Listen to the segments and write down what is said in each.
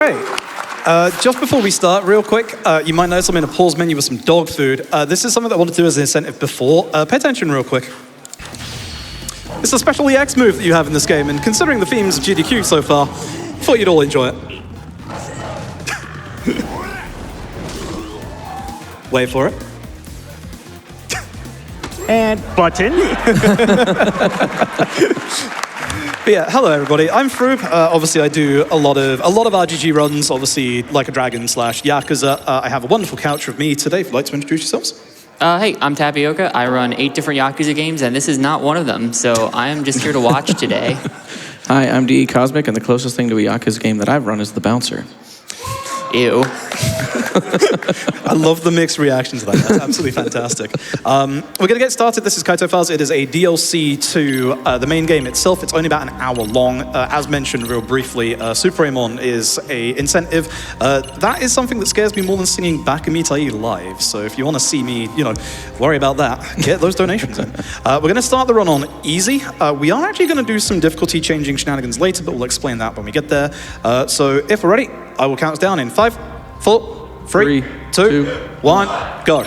Great. Just before we start, real quick, you might notice I'm in a pause menu with some dog food. This is something that I want to do as an incentive before. Pay attention real quick. It's a special EX move that you have in this game, and considering the themes of GDQ so far, I thought you'd all enjoy it. Wait for it. And button. But yeah, hello everybody. I'm Froob. Obviously, I do a lot of RGG runs. Obviously, Like a Dragon / Yakuza. I have a wonderful couch with me today. If you'd like to introduce yourselves. Hey, I'm Tapioca. I run 8 different Yakuza games, and this is not one of them. So I am just here to watch today. Hi, I'm DECosmic, and the closest thing to a Yakuza game that I've run is The Bouncer. Ew. I love the mixed reaction to that. That's absolutely fantastic. We're going to get started. This is Kaito Files. It is a DLC to the main game itself. It's only about an hour long. As mentioned real briefly, Super Amon is a incentive. That is something that scares me more than singing Bakumitai live. So if you want to see me, worry about that, get those donations in. We're going to start the run on easy. We are actually going to do some difficulty changing shenanigans later, but we'll explain that when we get there. So if we're ready, I will count us down in 5, 4, 3, 2, 1, go.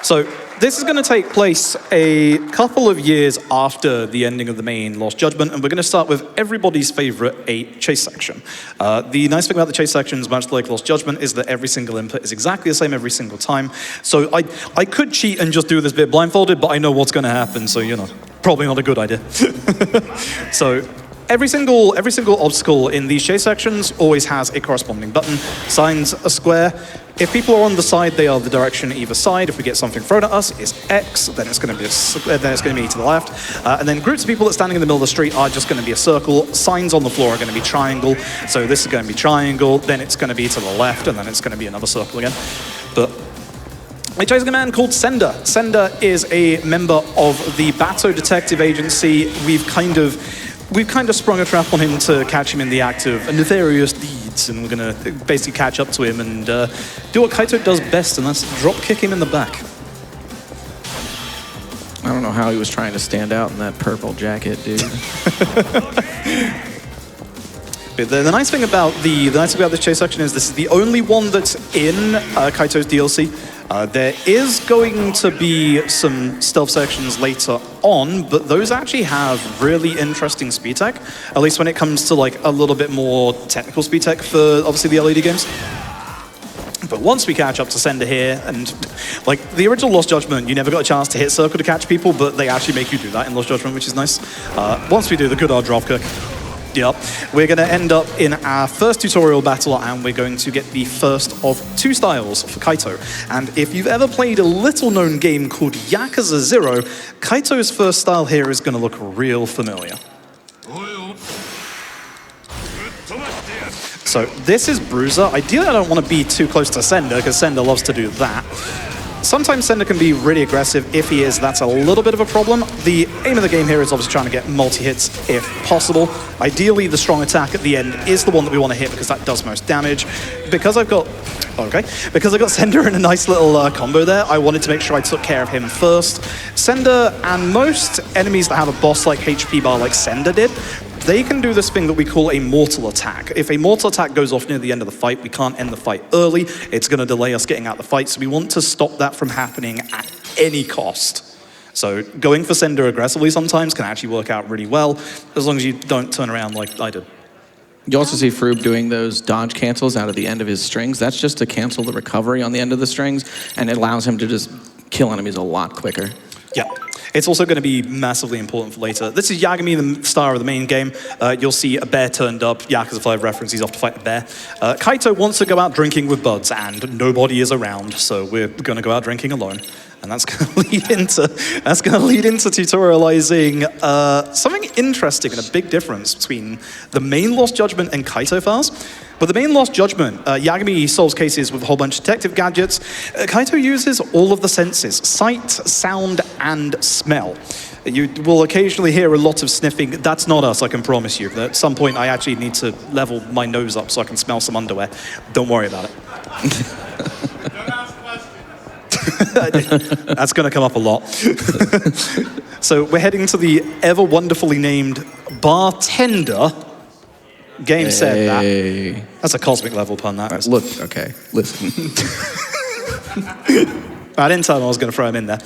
So this is going to take place a couple of years after the ending of the main Lost Judgment, and we're going to start with everybody's favorite 8 chase section. The nice thing about the chase sections, much like Lost Judgment, is that every single input is exactly the same every single time. So I could cheat and just do this bit blindfolded, but I know what's going to happen, so probably not a good idea. So Every single obstacle in these chase sections always has a corresponding button. Signs a square. If people are on the side, they are the direction either side. If we get something thrown at us, it's X. Then it's going to be to the left. And then groups of people that are standing in the middle of the street are just going to be a circle. Signs on the floor are going to be triangle. So this is going to be triangle. Then it's going to be to the left, and then it's going to be another circle again. But we're chasing a man called Sender. Sender is a member of the Bato Detective Agency. We've kind of sprung a trap on him to catch him in the act of nefarious deeds, and we're going to basically catch up to him and do what Kaito does best, and that's drop kick him in the back. I don't know how he was trying to stand out in that purple jacket, dude. The nice thing about this chase section is this is the only one that's in Kaito's DLC. There is going to be some stealth sections later on, but those actually have really interesting speed tech, at least when it comes to a little bit more technical speed tech for obviously the LED games. But once we catch up to Sender here, and the original Lost Judgment, you never got a chance to hit circle to catch people, but they actually make you do that in Lost Judgment, which is nice. Once we do the good old drop kick, yep, we're going to end up in our first tutorial battle, and we're going to get the first of 2 styles for Kaito. And if you've ever played a little-known game called Yakuza 0, Kaito's first style here is going to look real familiar. So this is Bruiser. Ideally, I don't want to be too close to Sender, because Sender loves to do that. Sometimes Sender can be really aggressive. If he is, that's a little bit of a problem. The aim of the game here is obviously trying to get multi-hits if possible. Ideally, the strong attack at the end is the one that we want to hit because that does most damage. Because I've got Sender in a nice little combo there, I wanted to make sure I took care of him first. Sender and most enemies that have a boss-like HP bar like Sender did, they can do this thing that we call a mortal attack. If a mortal attack goes off near the end of the fight, we can't end the fight early. It's going to delay us getting out the fight, so we want to stop that from happening at any cost. So going for Sender aggressively sometimes can actually work out really well, as long as you don't turn around like I did. You also see Froob doing those dodge cancels out of the end of his strings. That's just to cancel the recovery on the end of the strings, and it allows him to just kill enemies a lot quicker. Yeah. It's also going to be massively important for later. This is Yagami, the star of the main game. You'll see a bear turned up, Yakuza 5 reference, he's off to fight the bear. Kaito wants to go out drinking with buds, and nobody is around, so we're going to go out drinking alone. And that's going to lead into tutorializing something interesting and a big difference between the main Lost Judgment and Kaito Files. But the main Lost Judgment, Yagami solves cases with a whole bunch of detective gadgets. Kaito uses all of the senses: sight, sound, and smell. You will occasionally hear a lot of sniffing. That's not us, I can promise you. At some point, I actually need to level my nose up so I can smell some underwear. Don't worry about it. That's going to come up a lot. So we're heading to the ever wonderfully named Bartender Game said Hey. that. That's a cosmic level pun, that is. Look, okay, listen. I didn't tell him I was going to throw him in there.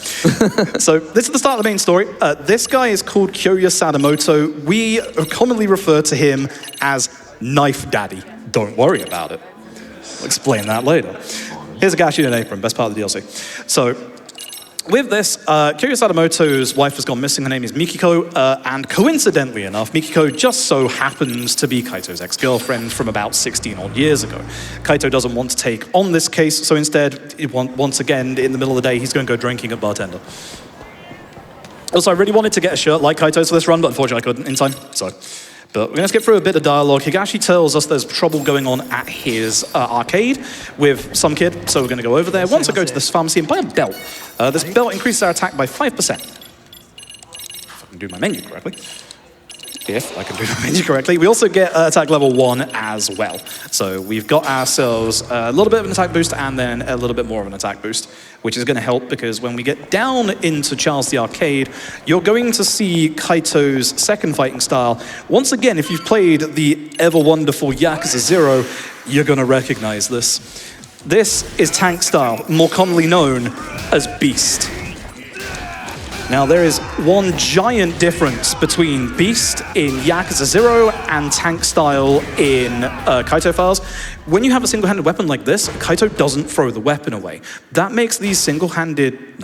So this is the start of the main story. This guy is called Kyoya Sadamoto. We commonly refer to him as Knife Daddy. Don't worry about it. I'll explain that later. Here's a gash in an apron, best part of the DLC. So with this, Kyoya Sadamoto's wife has gone missing. Her name is Mikiko, and coincidentally enough, Mikiko just so happens to be Kaito's ex-girlfriend from about 16 odd years ago. Kaito doesn't want to take on this case, so instead, once again, in the middle of the day, he's going to go drinking at bartender. Also, I really wanted to get a shirt like Kaito's for this run, but unfortunately I couldn't in time, so. But we're going to skip through a bit of dialogue. Higashi tells us there's trouble going on at his arcade with some kid, so we're going to go over there. Once I go to this pharmacy and buy a belt. This belt increases our attack by 5%. If I can do my menu correctly. If I can do my menu correctly. We also get attack level 1 as well. So we've got ourselves a little bit of an attack boost and then a little bit more of an attack boost, which is going to help because when we get down into Charles the Arcade, you're going to see Kaito's second fighting style. Once again, if you've played the ever wonderful Yakuza 0, you're going to recognize this. This is tank style, more commonly known as Beast. Now, there is one giant difference between Beast in Yakuza 0 and tank style in Kaito Files. When you have a single-handed weapon like this, Kaito doesn't throw the weapon away. That makes these single-handed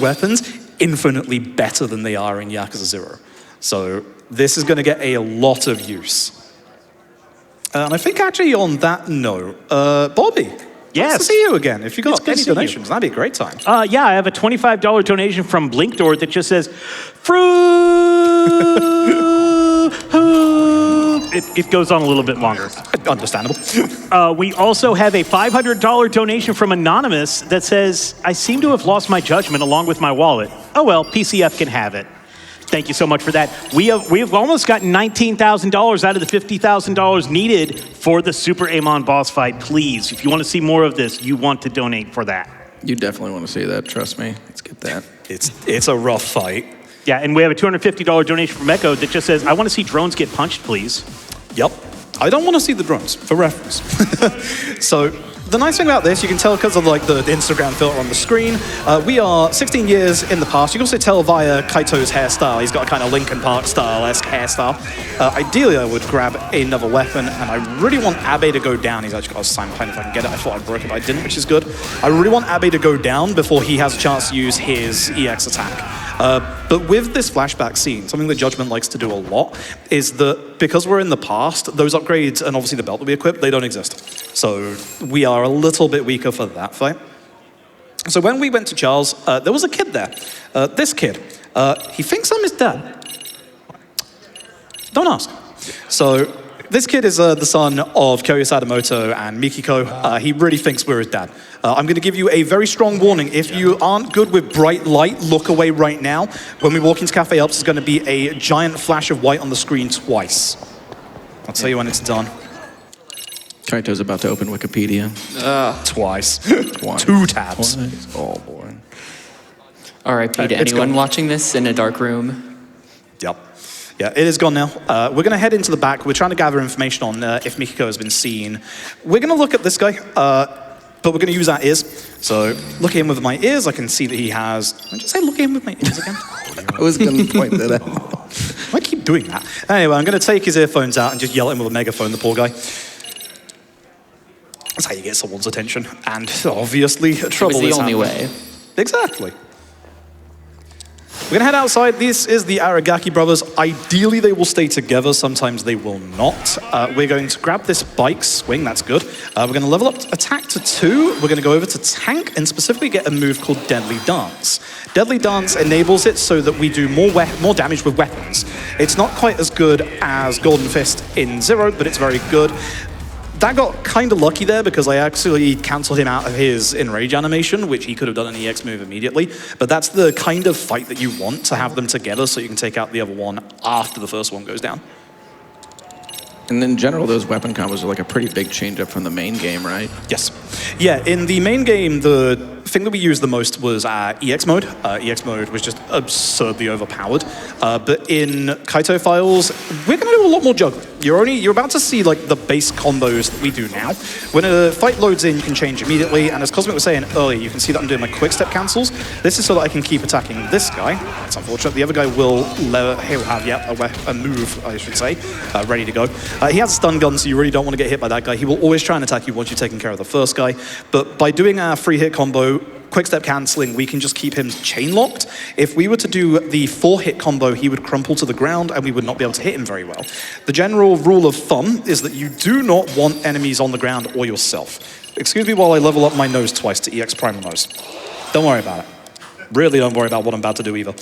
weapons infinitely better than they are in Yakuza 0. So this is going to get a lot of use. And I think actually on that note, Bobby. Yes. Nice to see you again. If you got good any to see you. donations, that'd be a great time. Yeah, I have a $25 donation from Blinkdoor that just says, Froob! It goes on a little bit longer. Understandable. We also have a $500 donation from Anonymous that says, I seem to have lost my judgment along with my wallet. Oh well, PCF can have it. Thank you so much for that. We've almost gotten $19,000 out of the $50,000 needed for the Super Amon boss fight. Please, if you want to see more of this, you want to donate for that. You definitely want to see that, trust me. Let's get that. It's a rough fight. Yeah, and we have a $250 donation from Echo that just says, I want to see drones get punched, please. Yep. I don't want to see the drones, for reference. So, the nice thing about this, you can tell because of like the Instagram filter on the screen, we are 16 years in the past. You can also tell via Kaito's hairstyle. He's got a kind of Linkin Park style-esque hairstyle. Ideally, I would grab another weapon, and I really want Abe to go down. He's actually got a sign behind if I can get it. I thought I broke it, but I didn't, which is good. I really want Abe to go down before he has a chance to use his EX attack. But with this flashback scene, something that Judgment likes to do a lot is that because we're in the past, those upgrades and obviously the belt that we equip, they don't exist. So we are a little bit weaker for that fight. So when we went to Charles, there was a kid there. This kid, he thinks I'm his dad. Don't ask. So this kid is the son of Kyoya Sadamoto and Mikiko. He really thinks we're his dad. I'm going to give you a very strong warning. If you aren't good with bright light, look away right now. When we walk into Cafe Alps, there's going to be a giant flash of white on the screen twice. I'll tell you when it's done. Kaito's about to open Wikipedia. Twice. 2 tabs. Twice. Oh, boy. R.I.P. to It's anyone gone. watching this in a dark room. Yep. Yeah, it is gone now. We're going to head into the back. We're trying to gather information on if Mikiko has been seen. We're going to look at this guy, but we're going to use our ears. So look at him with my ears. I can see that he has... Did I just say look at him with my ears again? I was going to point that out. I keep doing that. Anyway, I'm going to take his earphones out and just yell at him with a megaphone, the poor guy. That's how you get someone's attention. And obviously, trouble It was is the only happening. way. Exactly. We're going to head outside. This is the Aragaki brothers. Ideally, they will stay together. Sometimes they will not. We're going to grab this bike swing. That's good. We're going to level up attack to 2. We're going to go over to tank and specifically get a move called Deadly Dance. Deadly Dance enables it so that we do more damage with weapons. It's not quite as good as Golden Fist in 0, but it's very good. That got kind of lucky there because I actually cancelled him out of his Enrage animation, which he could have done an EX move immediately. But that's the kind of fight that you want, to have them together so you can take out the other one after the first one goes down. And in general, those weapon combos are like a pretty big change up from the main game, right? Yes. Yeah, in the main game, the thing that we used the most was EX mode. EX mode was just absurdly overpowered. But in Kaito Files, we're going to do a lot more juggling. You're about to see like the base combos that we do now. When a fight loads in, you can change immediately, and as Cosmic was saying earlier, you can see that I'm doing my quick step cancels. This is so that I can keep attacking this guy. It's unfortunate. The other guy he'll have a move, I should say, ready to go. He has a stun gun, so you really don't want to get hit by that guy. He will always try and attack you once you've taken care of the first guy. But by doing our free hit combo, quick step cancelling, we can just keep him chain locked. If we were to do the 4-hit combo, he would crumple to the ground and we would not be able to hit him very well. The general rule of thumb is that you do not want enemies on the ground or yourself. Excuse me while I level up my nose twice to EX Primal Nose. Don't worry about it. Really don't worry about what I'm about to do either.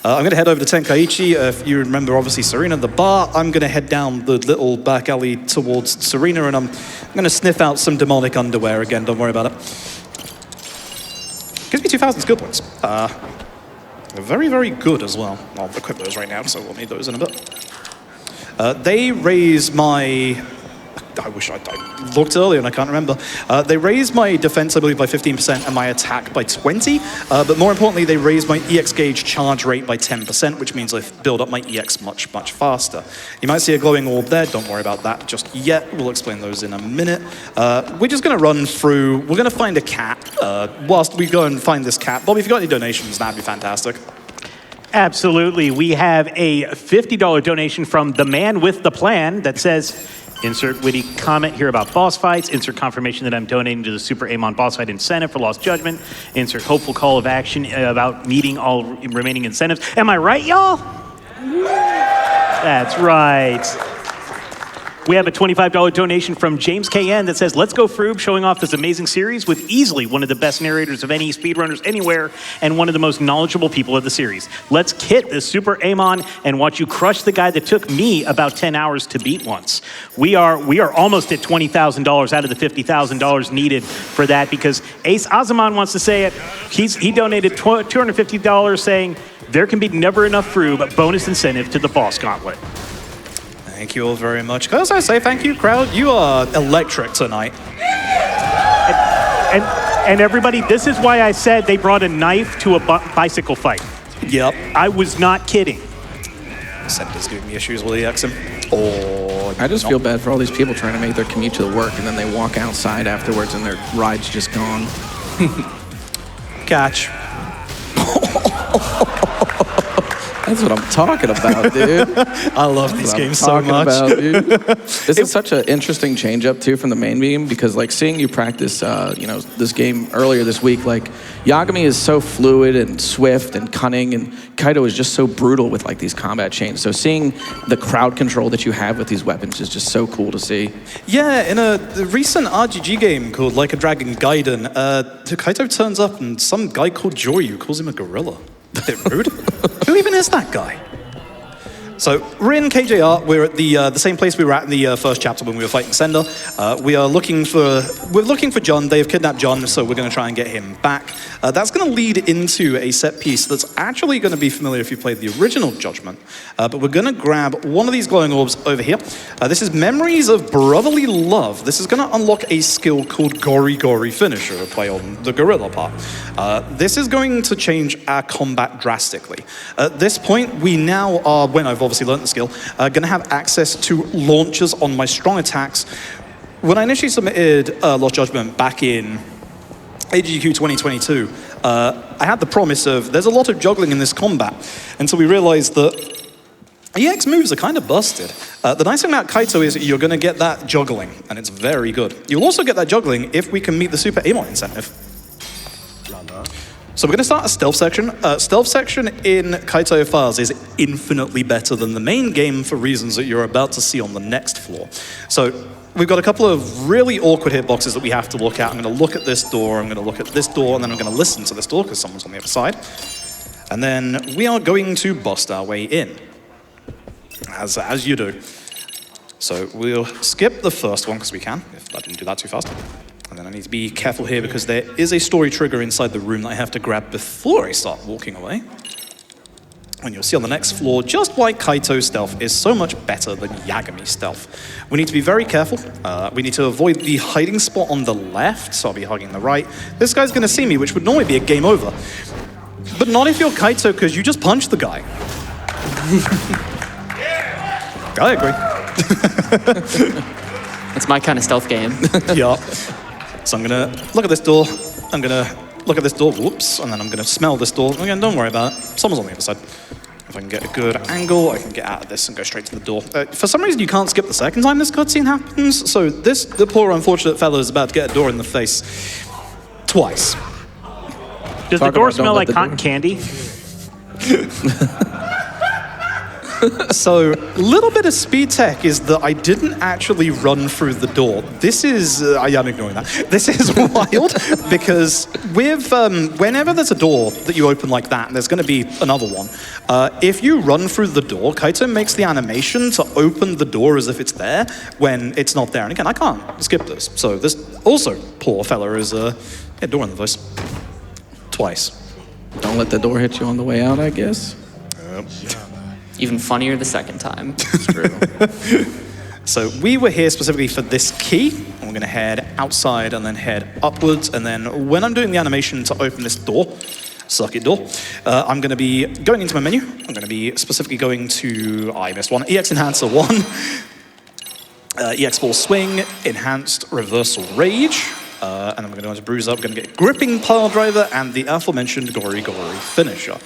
I'm going to head over to Tenkaichi. If you remember, obviously, Serena, the bar. I'm going to head down the little back alley towards Serena, and I'm going to sniff out some demonic underwear again. Don't worry about it. Gives me 2,000 skill points. Very, very good as well. I'll equip those right now, so we'll need those in a bit. They raise my... I wish I looked earlier and I can't remember. They raise my defense, I believe, by 15% and my attack by 20. But more importantly, they raise my EX gauge charge rate by 10%, which means I build up my EX much, much faster. You might see a glowing orb there. Don't worry about that just yet. We'll explain those in a minute. We're just going to run through. We're going to find a cat. Whilst we go and find this cat, Bob, if you've got any donations, that'd be fantastic. Absolutely. We have a $50 donation from the man with the plan that says, insert witty comment here about boss fights. Insert confirmation that I'm donating to the Super Amon boss fight incentive for Lost Judgment. Insert hopeful call of action about meeting all remaining incentives. Am I right, y'all? That's right. We have a $25 donation from James KN that says, let's go Froob, showing off this amazing series with easily one of the best narrators of any speedrunners anywhere and one of the most knowledgeable people of the series. Let's kit this Super Amon and watch you crush the guy that took me about 10 hours to beat once. We are almost at $20,000 out of the $50,000 needed for that because Ace Azaman wants to say it. He donated $250 saying, there can be never enough Froob, bonus incentive to the boss gauntlet. Thank you all very much. Can I also say thank you, crowd? You are electric tonight. And everybody, this is why I said they brought a knife to a bicycle fight. Yep. I was not kidding. Scepter's giving me issues with EXing. Oh, I just feel bad for all these people trying to make their commute to the work and then they walk outside afterwards and their ride's just gone. Catch. That's what I'm talking about, dude. I love these games so much. This is such an interesting change up too from the main beam because like seeing you practice, this game earlier this week, like Yagami is so fluid and swift and cunning, and Kaito is just so brutal with like these combat chains. So seeing the crowd control that you have with these weapons is just so cool to see. Yeah, in a recent RGG game called Like a Dragon Gaiden, Kaito turns up and some guy called Joryu calls him a gorilla. A bit rude. Who even is that guy? So we're in KJR. We're at the same place we were at in the first chapter when we were fighting Sender. We're looking for John. They have kidnapped John, so we're going to try and get him back. That's going to lead into a set piece that's actually going to be familiar if you played the original Judgment. But we're going to grab one of these glowing orbs over here. This is Memories of Brotherly Love. This is going to unlock a skill called Gori Gori Finisher, a play on the gorilla part. This is going to change our combat drastically. At this point, we now are, when I've obviously learned the skill, going to have access to launchers on my strong attacks. When I initially submitted Lost Judgment back in AGQ 2022, I had the promise of there's a lot of juggling in this combat, and so we realized that EX moves are kind of busted. The nice thing about Kaito is you're going to get that juggling, and it's very good. You'll also get that juggling if we can meet the Super Amon incentive. So we're going to start a stealth section. Stealth section in Kaito Files is infinitely better than the main game for reasons that you're about to see on the next floor. So we've got a couple of really awkward hitboxes that we have to look at. I'm going to look at this door, I'm going to look at this door, and then I'm going to listen to this door because someone's on the other side. And then we are going to bust our way in, as you do. So we'll skip the first one because we can, if I didn't do that too fast. And then I need to be careful here because there is a story trigger inside the room that I have to grab before I start walking away. And you'll see on the next floor just why Kaito's stealth is so much better than Yagami's stealth. We need to be very careful. We need to avoid the hiding spot on the left, so I'll be hugging the right. This guy's going to see me, which would normally be a game over. But not if you're Kaito, because you just punched the guy. I agree. It's my kind of stealth game. Yeah. So I'm gonna look at this door. I'm gonna look at this door. Whoops. And then I'm gonna smell this door. Again, don't worry about it. Someone's on the other side. If I can get a good angle, I can get out of this and go straight to the door. For some reason, you can't skip the second time this cutscene happens. So the poor unfortunate fellow is about to get a door in the face twice. Does the door smell like cotton candy? So, a little bit of speed tech is that I didn't actually run through the door. This is, I'm ignoring that. This is wild because with, whenever there's a door that you open like that, and there's going to be another one, if you run through the door, Kaito makes the animation to open the door as if it's there when it's not there. And again, I can't skip this. So this also, poor fella, is a door in the face. Twice. Don't let the door hit you on the way out, I guess. Even funnier the second time. It's true. So we were here specifically for this key. And we're going to head outside and then head upwards. And then when I'm doing the animation to open this door, circuit door, I'm going to be going into my menu. I'm going to be specifically going to, I missed one, EX Enhancer 1, EX Full Swing, Enhanced Reversal Rage. And I'm going to go into Bruise Up, going to get Gripping Pile Driver, and the aforementioned Gory Finisher.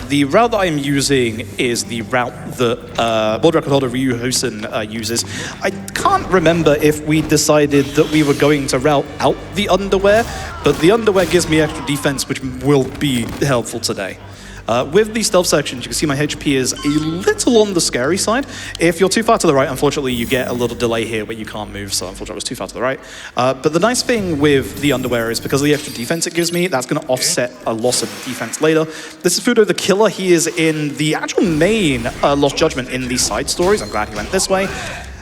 The route that I'm using is the route that world record holder Ryu Hosen uses. I can't remember if we decided that we were going to route out the underwear, but the underwear gives me extra defense, which will be helpful today. With the stealth sections, you can see my HP is a little on the scary side. If you're too far to the right, unfortunately, you get a little delay here where you can't move, so unfortunately I was too far to the right. But the nice thing with the underwear is because of the extra defense it gives me, that's going to offset a loss of defense later. This is Fudo the Killer. He is in the actual main Lost Judgment in the side stories. I'm glad he went this way.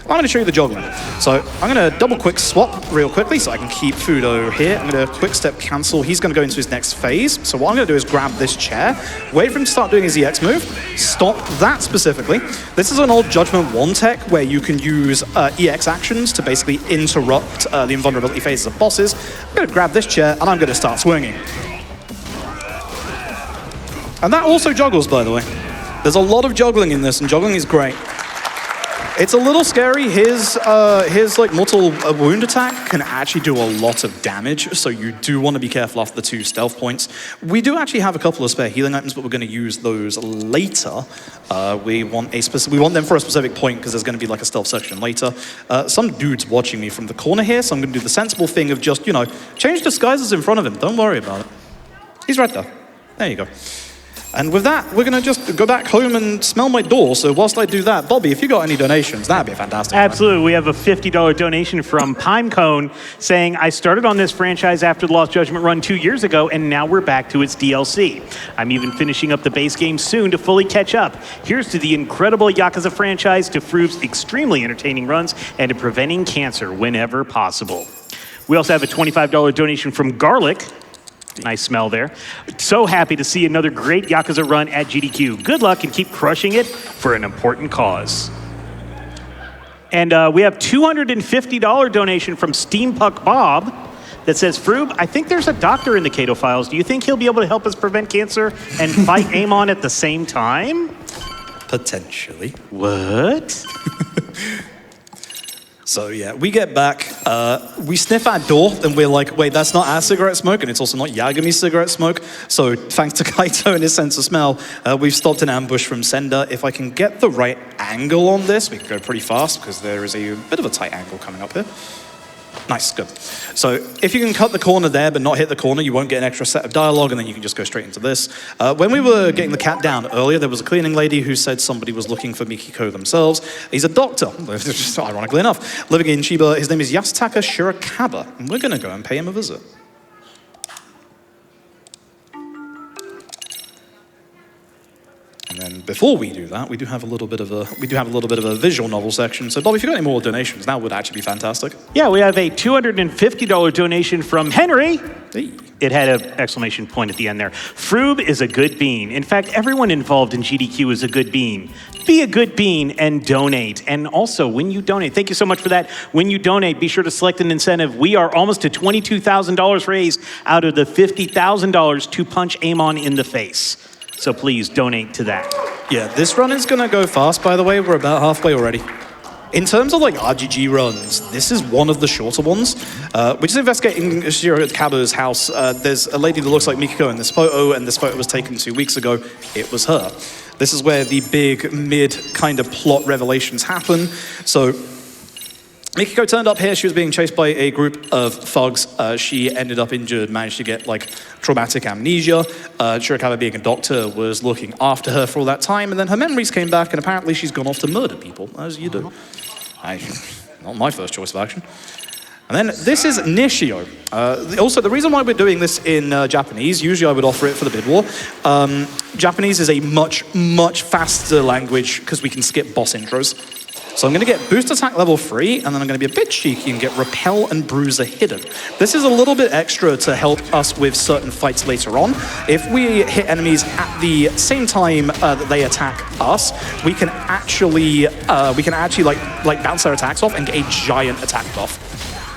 I'm going to show you the juggling. So I'm going to double quick swap real quickly so I can keep Fudo here. I'm going to quick step cancel. He's going to go into his next phase. So what I'm going to do is grab this chair, wait for him to start doing his EX move, stop that specifically. This is an old Judgment 1 tech where you can use EX actions to basically interrupt the invulnerability phases of bosses. I'm going to grab this chair and I'm going to start swinging. And that also juggles, by the way. There's a lot of juggling in this, and juggling is great. It's a little scary. His like mortal wound attack can actually do a lot of damage, so you do want to be careful after the 2 stealth points. We do actually have a couple of spare healing items, but we're going to use those later. We want them for a specific point because there's going to be like a stealth section later. Some dude's watching me from the corner here, so I'm going to do the sensible thing of just, you know, change disguises in front of him. Don't worry about it. He's right there. There you go. And with that, we're going to just go back home and smell my door. So whilst I do that, Bobby, if you got any donations, that'd be fantastic. Absolutely. We have a $50 donation from Pinecone saying, I started on this franchise after the Lost Judgment run 2 years ago, and now we're back to its DLC. I'm even finishing up the base game soon to fully catch up. Here's to the incredible Yakuza franchise, to Froob's extremely entertaining runs, and to preventing cancer whenever possible. We also have a $25 donation from Garlic. Nice smell there. So happy to see another great Yakuza run at GDQ. Good luck and keep crushing it for an important cause. And we have $250 donation from Steampunk Bob that says, Froob, I think there's a doctor in the Cato files. Do you think he'll be able to help us prevent cancer and fight Amon at the same time? Potentially. What? So yeah, we get back, we sniff our door, and we're like, wait, that's not our cigarette smoke, and it's also not Yagami's cigarette smoke. So thanks to Kaito and his sense of smell, we've stopped an ambush from Sender. If I can get the right angle on this, we can go pretty fast, because there is a bit of a tight angle coming up here. Nice, good. So if you can cut the corner there but not hit the corner, you won't get an extra set of dialogue, and then you can just go straight into this. When we were getting the cat down earlier, there was a cleaning lady who said somebody was looking for Mikiko themselves. He's a doctor, just ironically enough, living in Chiba. His name is Yasutaka Shirakawa, and we're going to go and pay him a visit. And then before we do that, we do have a little bit of a visual novel section. So Bob, if you got any more donations, that would actually be fantastic. Yeah, we have a $250 donation from Henry. Hey. It had an exclamation point at the end there. Froob is a good bean. In fact, everyone involved in GDQ is a good bean. Be a good bean and donate. And also, when you donate, thank you so much for that. When you donate, be sure to select an incentive. We are almost to $22,000 raised out of the $50,000 to punch Amon in the face. So please donate to that. Yeah, this run is going to go fast, by the way. We're about halfway already. In terms of like RGG runs, this is one of the shorter ones. We're just investigating Shirakawa's house. There's a lady that looks like Mikiko in this photo, and this photo was taken 2 weeks ago. It was her. This is where the big mid kind of plot revelations happen. So Mikiko turned up here. She was being chased by a group of thugs. She ended up injured, managed to get like traumatic amnesia. Shirakawa, being a doctor, was looking after her for all that time, and then her memories came back, and apparently she's gone off to murder people, as you do. Not my first choice of action. And then this is Nishio. Also, the reason why we're doing this in Japanese, usually I would offer it for the bid war. Japanese is a much, much faster language because we can skip boss intros. So I'm going to get boost attack level 3, and then I'm going to be a bit cheeky and get repel and bruiser hidden. This is a little bit extra to help us with certain fights later on. If we hit enemies at the same time that they attack us, we can actually like bounce their attacks off and get a giant attack buff.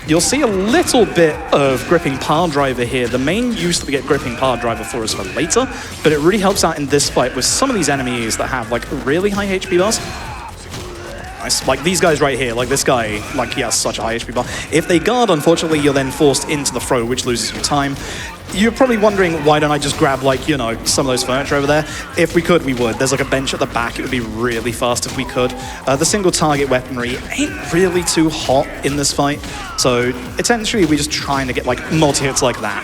You'll see a little bit of gripping pile driver here. The main use that we get gripping pile driver for is for later, but it really helps out in this fight with some of these enemies that have like really high HP bars. Like these guys right here, like this guy, like he has such a high HP bar. If they guard, unfortunately, you're then forced into the throw, which loses you time. You're probably wondering, why don't I just grab like, you know, some of those furniture over there? If we could, we would. There's like a bench at the back. It would be really fast if we could. The single target weaponry ain't really too hot in this fight. So essentially, we're just trying to get like multi-hits like that,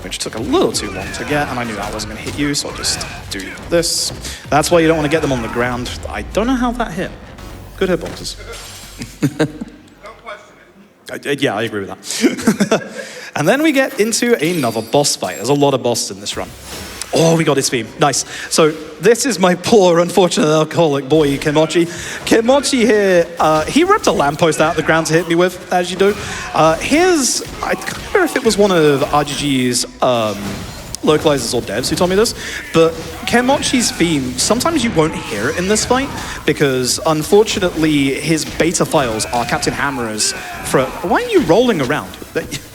which took a little too long to get, and I knew that wasn't going to hit you, so I'll just do this. That's why you don't want to get them on the ground. I don't know how that hit. Good hitboxes. Don't question it. Yeah, I agree with that. And then we get into another boss fight. There's a lot of bosses in this run. Oh, we got his theme. Nice. So this is my poor, unfortunate alcoholic boy, Kimochi. Kimochi here, he ripped a lamppost out of the ground to hit me with, as you do. I can't remember if it was one of RGG's localizers or devs who told me this, but Kimochi's theme, sometimes you won't hear it in this fight because unfortunately his beta files are Captain Hammerer's for... Why are you rolling around?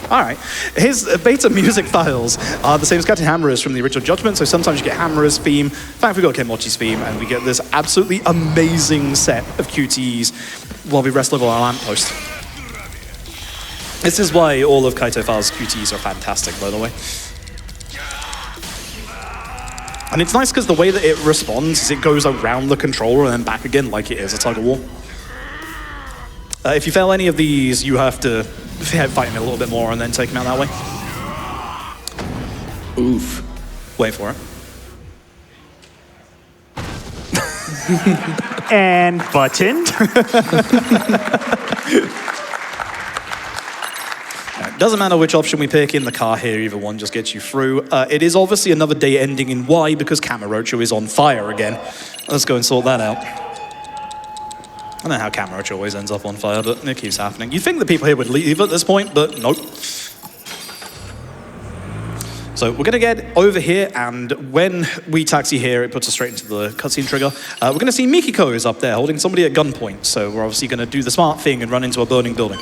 All right. His beta music files are the same as Captain Hammerer's from the original Judgment, so sometimes you get Hammerer's theme. In fact, we got Kimochi's theme, and we get this absolutely amazing set of QTEs while we rest level our lamppost. This is why all of Kaito Files' QTEs are fantastic, by the way. And it's nice because the way that it responds is it goes around the controller and then back again like it is a tug-of-war. If you fail any of these, you have to fight him a little bit more and then take him out that way. Oof. Wait for it. And button. Doesn't matter which option we pick in the car here, either one just gets you through. It is obviously another day ending in Y because Kamurocho is on fire again. Let's go and sort that out. I don't know how Kamurocho always ends up on fire, but it keeps happening. You'd think the people here would leave at this point, but nope. So we're gonna get over here, and when we taxi here, it puts us straight into the cutscene trigger. We're gonna see Mikiko is up there holding somebody at gunpoint, so we're obviously gonna do the smart thing and run into a burning building.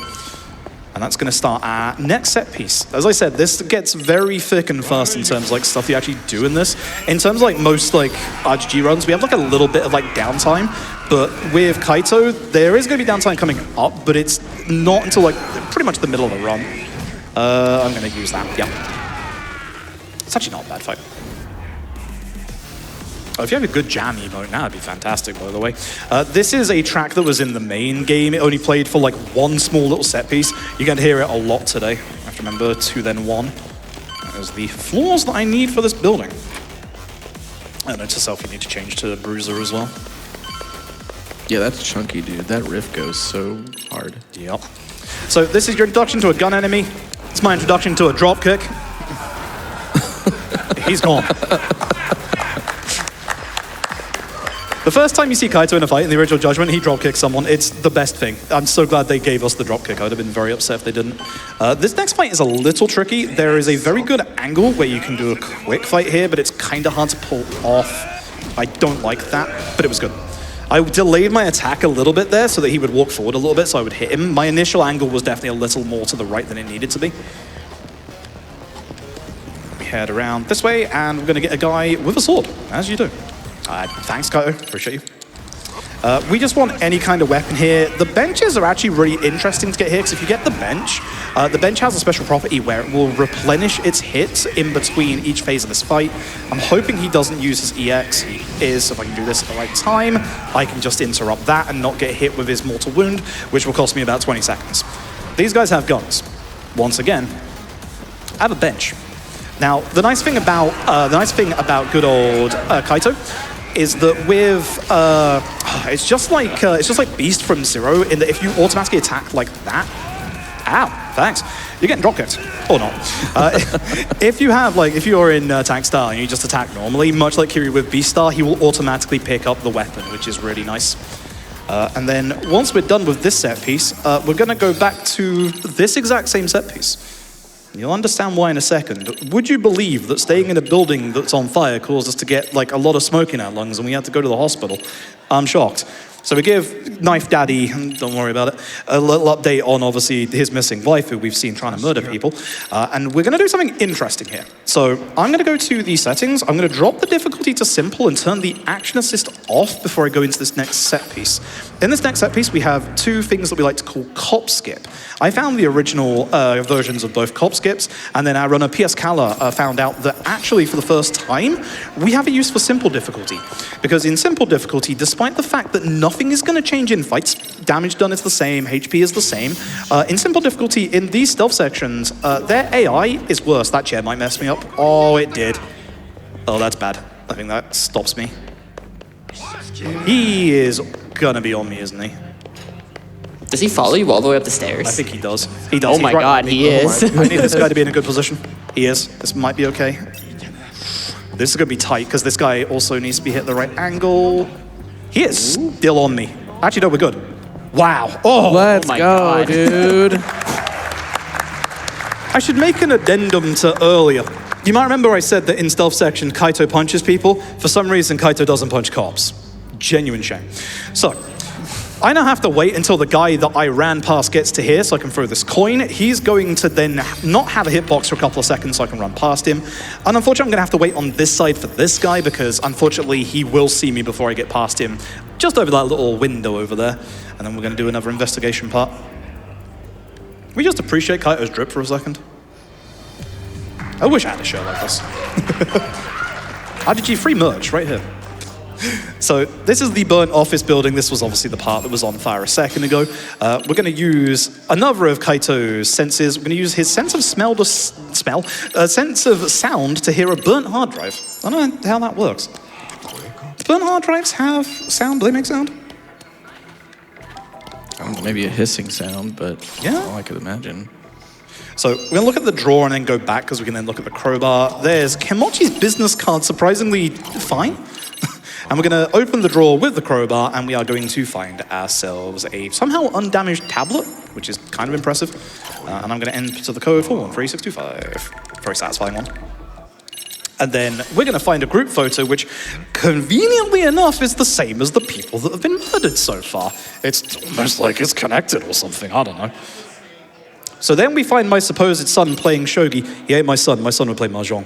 And that's going to start our next set piece. As I said, this gets very thick and fast in terms of like stuff you actually do in this. In terms of like most like RGG runs, we have like a little bit of like downtime, but with Kaito, there is going to be downtime coming up, but it's not until like pretty much the middle of the run. I'm going to use that, yeah. It's actually not a bad fight. Oh, if you have a good jam emote now, it'd be fantastic, by the way. This is a track that was in the main game. It only played for like one small little set piece. You're going to hear it a lot today. I have to remember 2 then 1. That is the floors that I need for this building. And note to self, you need to change to Bruiser as well. Yeah, that's chunky, dude. That riff goes so hard. Yep. So this is your introduction to a gun enemy. It's my introduction to a drop kick. He's gone. The first time you see Kaito in a fight in the original Judgment, he dropkicks someone. It's the best thing. I'm so glad they gave us the dropkick. I would have been very upset if they didn't. This next fight is a little tricky. There is a very good angle where you can do a quick fight here, but it's kind of hard to pull off. I don't like that, but it was good. I delayed my attack a little bit there so that he would walk forward a little bit so I would hit him. My initial angle was definitely a little more to the right than it needed to be. We head around this way, and we're going to get a guy with a sword, as you do. Thanks, Kaito. Appreciate you. We just want any kind of weapon here. The benches are actually really interesting to get here, because if you get the bench has a special property where it will replenish its hits in between each phase of this fight. I'm hoping he doesn't use his EX. He is, if I can do this at the right time, I can just interrupt that and not get hit with his mortal wound, which will cost me about 20 seconds. These guys have guns. Once again, I have a bench. Now, the nice thing about good old Kaito is that with it's just like Beast from Zero in that if you automatically attack like that, ow, thanks, you're getting drop kicked or not. If you're in tank style and you just attack normally, much like Kiryu with Beast Star, he will automatically pick up the weapon, which is really nice. And then once we're done with this set piece, we're gonna go back to this exact same set piece. You'll understand why in a second. Would you believe that staying in a building that's on fire caused us to get like a lot of smoke in our lungs and we had to go to the hospital? I'm shocked. So we give Knife Daddy, don't worry about it, a little update on obviously his missing wife who we've seen trying to murder people. And we're gonna do something interesting here. So I'm gonna go to the settings, I'm gonna drop the difficulty to simple and turn the action assist off before I go into this next set piece. In this next set piece, we have two things that we like to call cop skip. I found the original versions of both cop skips, and then our runner PS Kala found out that actually for the first time, we have a use for simple difficulty. Because in simple difficulty, despite the fact that nothing is going to change in fights, damage done is the same, HP is the same, in simple difficulty, in these stealth sections, their AI is worse. That chair might mess me up. Oh, it did. Oh, that's bad. I think that stops me. He is gonna be on me, isn't he? Does he follow you all the way up the stairs? I think he does. He does. Oh my God, he is. I need this guy to be in a good position. He is. This might be okay. This is gonna be tight because this guy also needs to be hit at the right angle. He is still on me. Actually, no, we're good. Wow. Oh, Let's my go, God. dude. I should make an addendum to earlier. You might remember I said that in stealth section, Kaito punches people. For some reason, Kaito doesn't punch cops. Genuine shame. So, I now have to wait until the guy that I ran past gets to here so I can throw this coin. He's going to then not have a hitbox for a couple of seconds so I can run past him. And unfortunately, I'm gonna have to wait on this side for this guy because unfortunately, he will see me before I get past him, just over that little window over there. And then we're gonna do another investigation part. Can we just appreciate Kaito's drip for a second? I wish I had a show like this. RDG free merch right here. So this is the burnt office building. This was obviously the part that was on fire a second ago. We're going to use another of Kaito's senses. We're going to use his sense of smell to sense of sound to hear a burnt hard drive. I don't know how that works. Do burnt hard drives have sound? Do they make sound? Maybe a hissing sound, but Yeah. that's all I could imagine. So we're going to look at the drawer and then go back because we can then look at the crowbar. There's Kemochi's business card, surprisingly fine. And we're going to open the drawer with the crowbar and we are going to find ourselves a somehow undamaged tablet, which is kind of impressive. And I'm going to enter the code 413625. Very satisfying one. And then we're going to find a group photo, which conveniently enough is the same as the people that have been murdered so far. It's almost like it's connected or something, I don't know. So then we find my supposed son playing shogi. He ain't my son would play mahjong.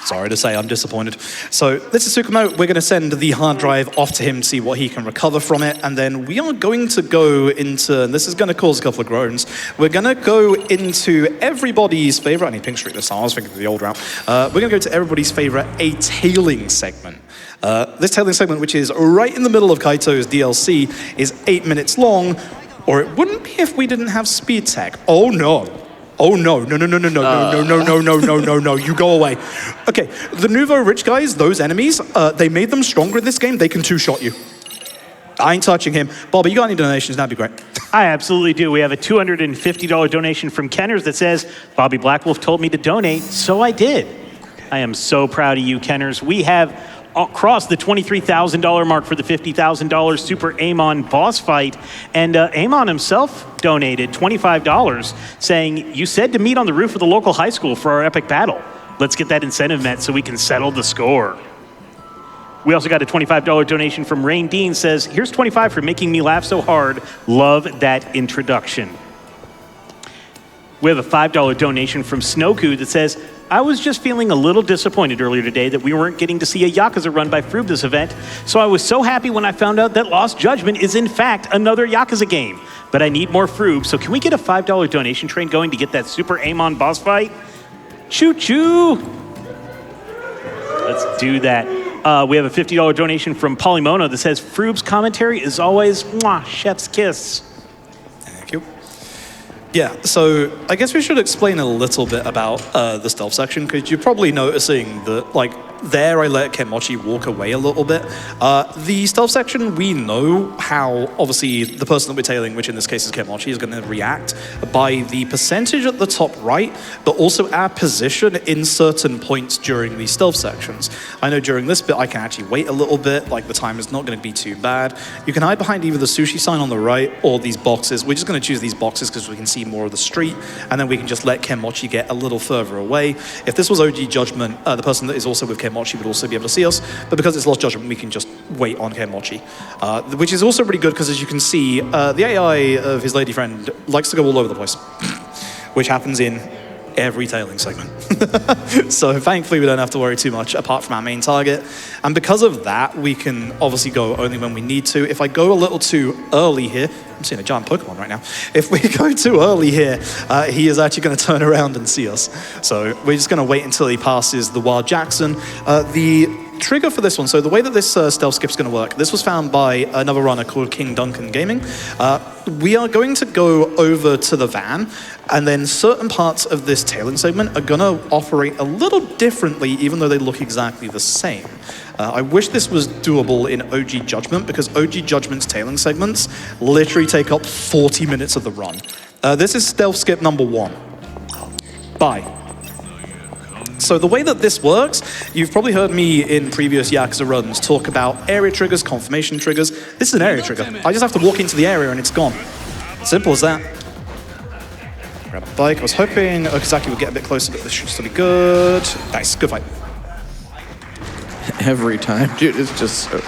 Sorry to say, I'm disappointed. So this is Tsukumo. We're going to send the hard drive off to him, see what he can recover from it, and then we are going to go into, and this is going to cause a couple of groans, we're going to go into everybody's favorite, I need Pink Street this time, I was thinking of the old route. We're going to go to everybody's favorite, a tailing segment. This tailing segment, which is right in the middle of Kaito's DLC, is 8 minutes long, or it wouldn't be if we didn't have speed tech. Oh no. Oh no, no, no, you go away. Okay, the Nouveau Rich guys, those enemies, they made them stronger in this game, they can two-shot you. I ain't touching him. Bobby, you got any donations? That'd be great. I absolutely do. We have a $250 donation from Kenners that says, Bobby Blackwolf told me to donate, so I did. I am so proud of you, Kenners. We have crossed the $23,000 mark for the $50,000 Super Amon boss fight. And Amon himself donated $25, saying, you said to meet on the roof of the local high school for our epic battle. Let's get that incentive met so we can settle the score. We also got a $25 donation from Rain Dean, says, here's 25 for making me laugh so hard. Love that introduction. We have a $5 donation from Snowku that says, I was just feeling a little disappointed earlier today that we weren't getting to see a Yakuza run by Froob this event, so I was so happy when I found out that Lost Judgment is in fact another Yakuza game. But I need more Froob, so can we get a $5 donation train going to get that Super Amon boss fight? Choo-choo! Let's do that. We have a $50 donation from Polymono that says, Froob's commentary is always, mwah, chef's kiss. Thank you. Yeah, so I guess we should explain a little bit about the stealth section, because you're probably noticing that, like, there I let Kenmochi walk away a little bit. The stealth section, we know how, obviously, the person that we're tailing, which in this case is Kenmochi, is going to react by the percentage at the top right, but also our position in certain points during these stealth sections. I know during this bit I can actually wait a little bit, like the time is not going to be too bad. You can hide behind either the sushi sign on the right or these boxes. We're just going to choose these boxes because we can see more of the street, and then we can just let Kenmochi get a little further away. If this was OG Judgment, the person that is also with Kenmochi would also be able to see us, but because it's Lost Judgment, we can just wait on Kenmochi, which is also really good because, as you can see, the AI of his lady friend likes to go all over the place, which happens in every tailing segment. So thankfully we don't have to worry too much apart from our main target, and because of that we can obviously go only when we need to. If I go a little too early here, I'm seeing a giant Pokemon right now. If we go too early here, he is actually going to turn around and see us. So we're just going to wait until he passes the Wild Jackson. The trigger for this one, so the way that this stealth skip is going to work, this was found by another runner called King Duncan Gaming. We are going to go over to the van, and then certain parts of this tailing segment are going to operate a little differently, even though they look exactly the same. I wish this was doable in OG Judgment, because OG Judgment's tailing segments literally take up 40 minutes of the run. This is stealth skip number 1. Bye. So the way that this works, you've probably heard me in previous Yakuza runs talk about area triggers, confirmation triggers. This is an area trigger. I just have to walk into the area and it's gone. Simple as that. Grab a bike. I was hoping Okazaki would get a bit closer, but this should still be good. Nice, good fight. Every time, dude, it's just so...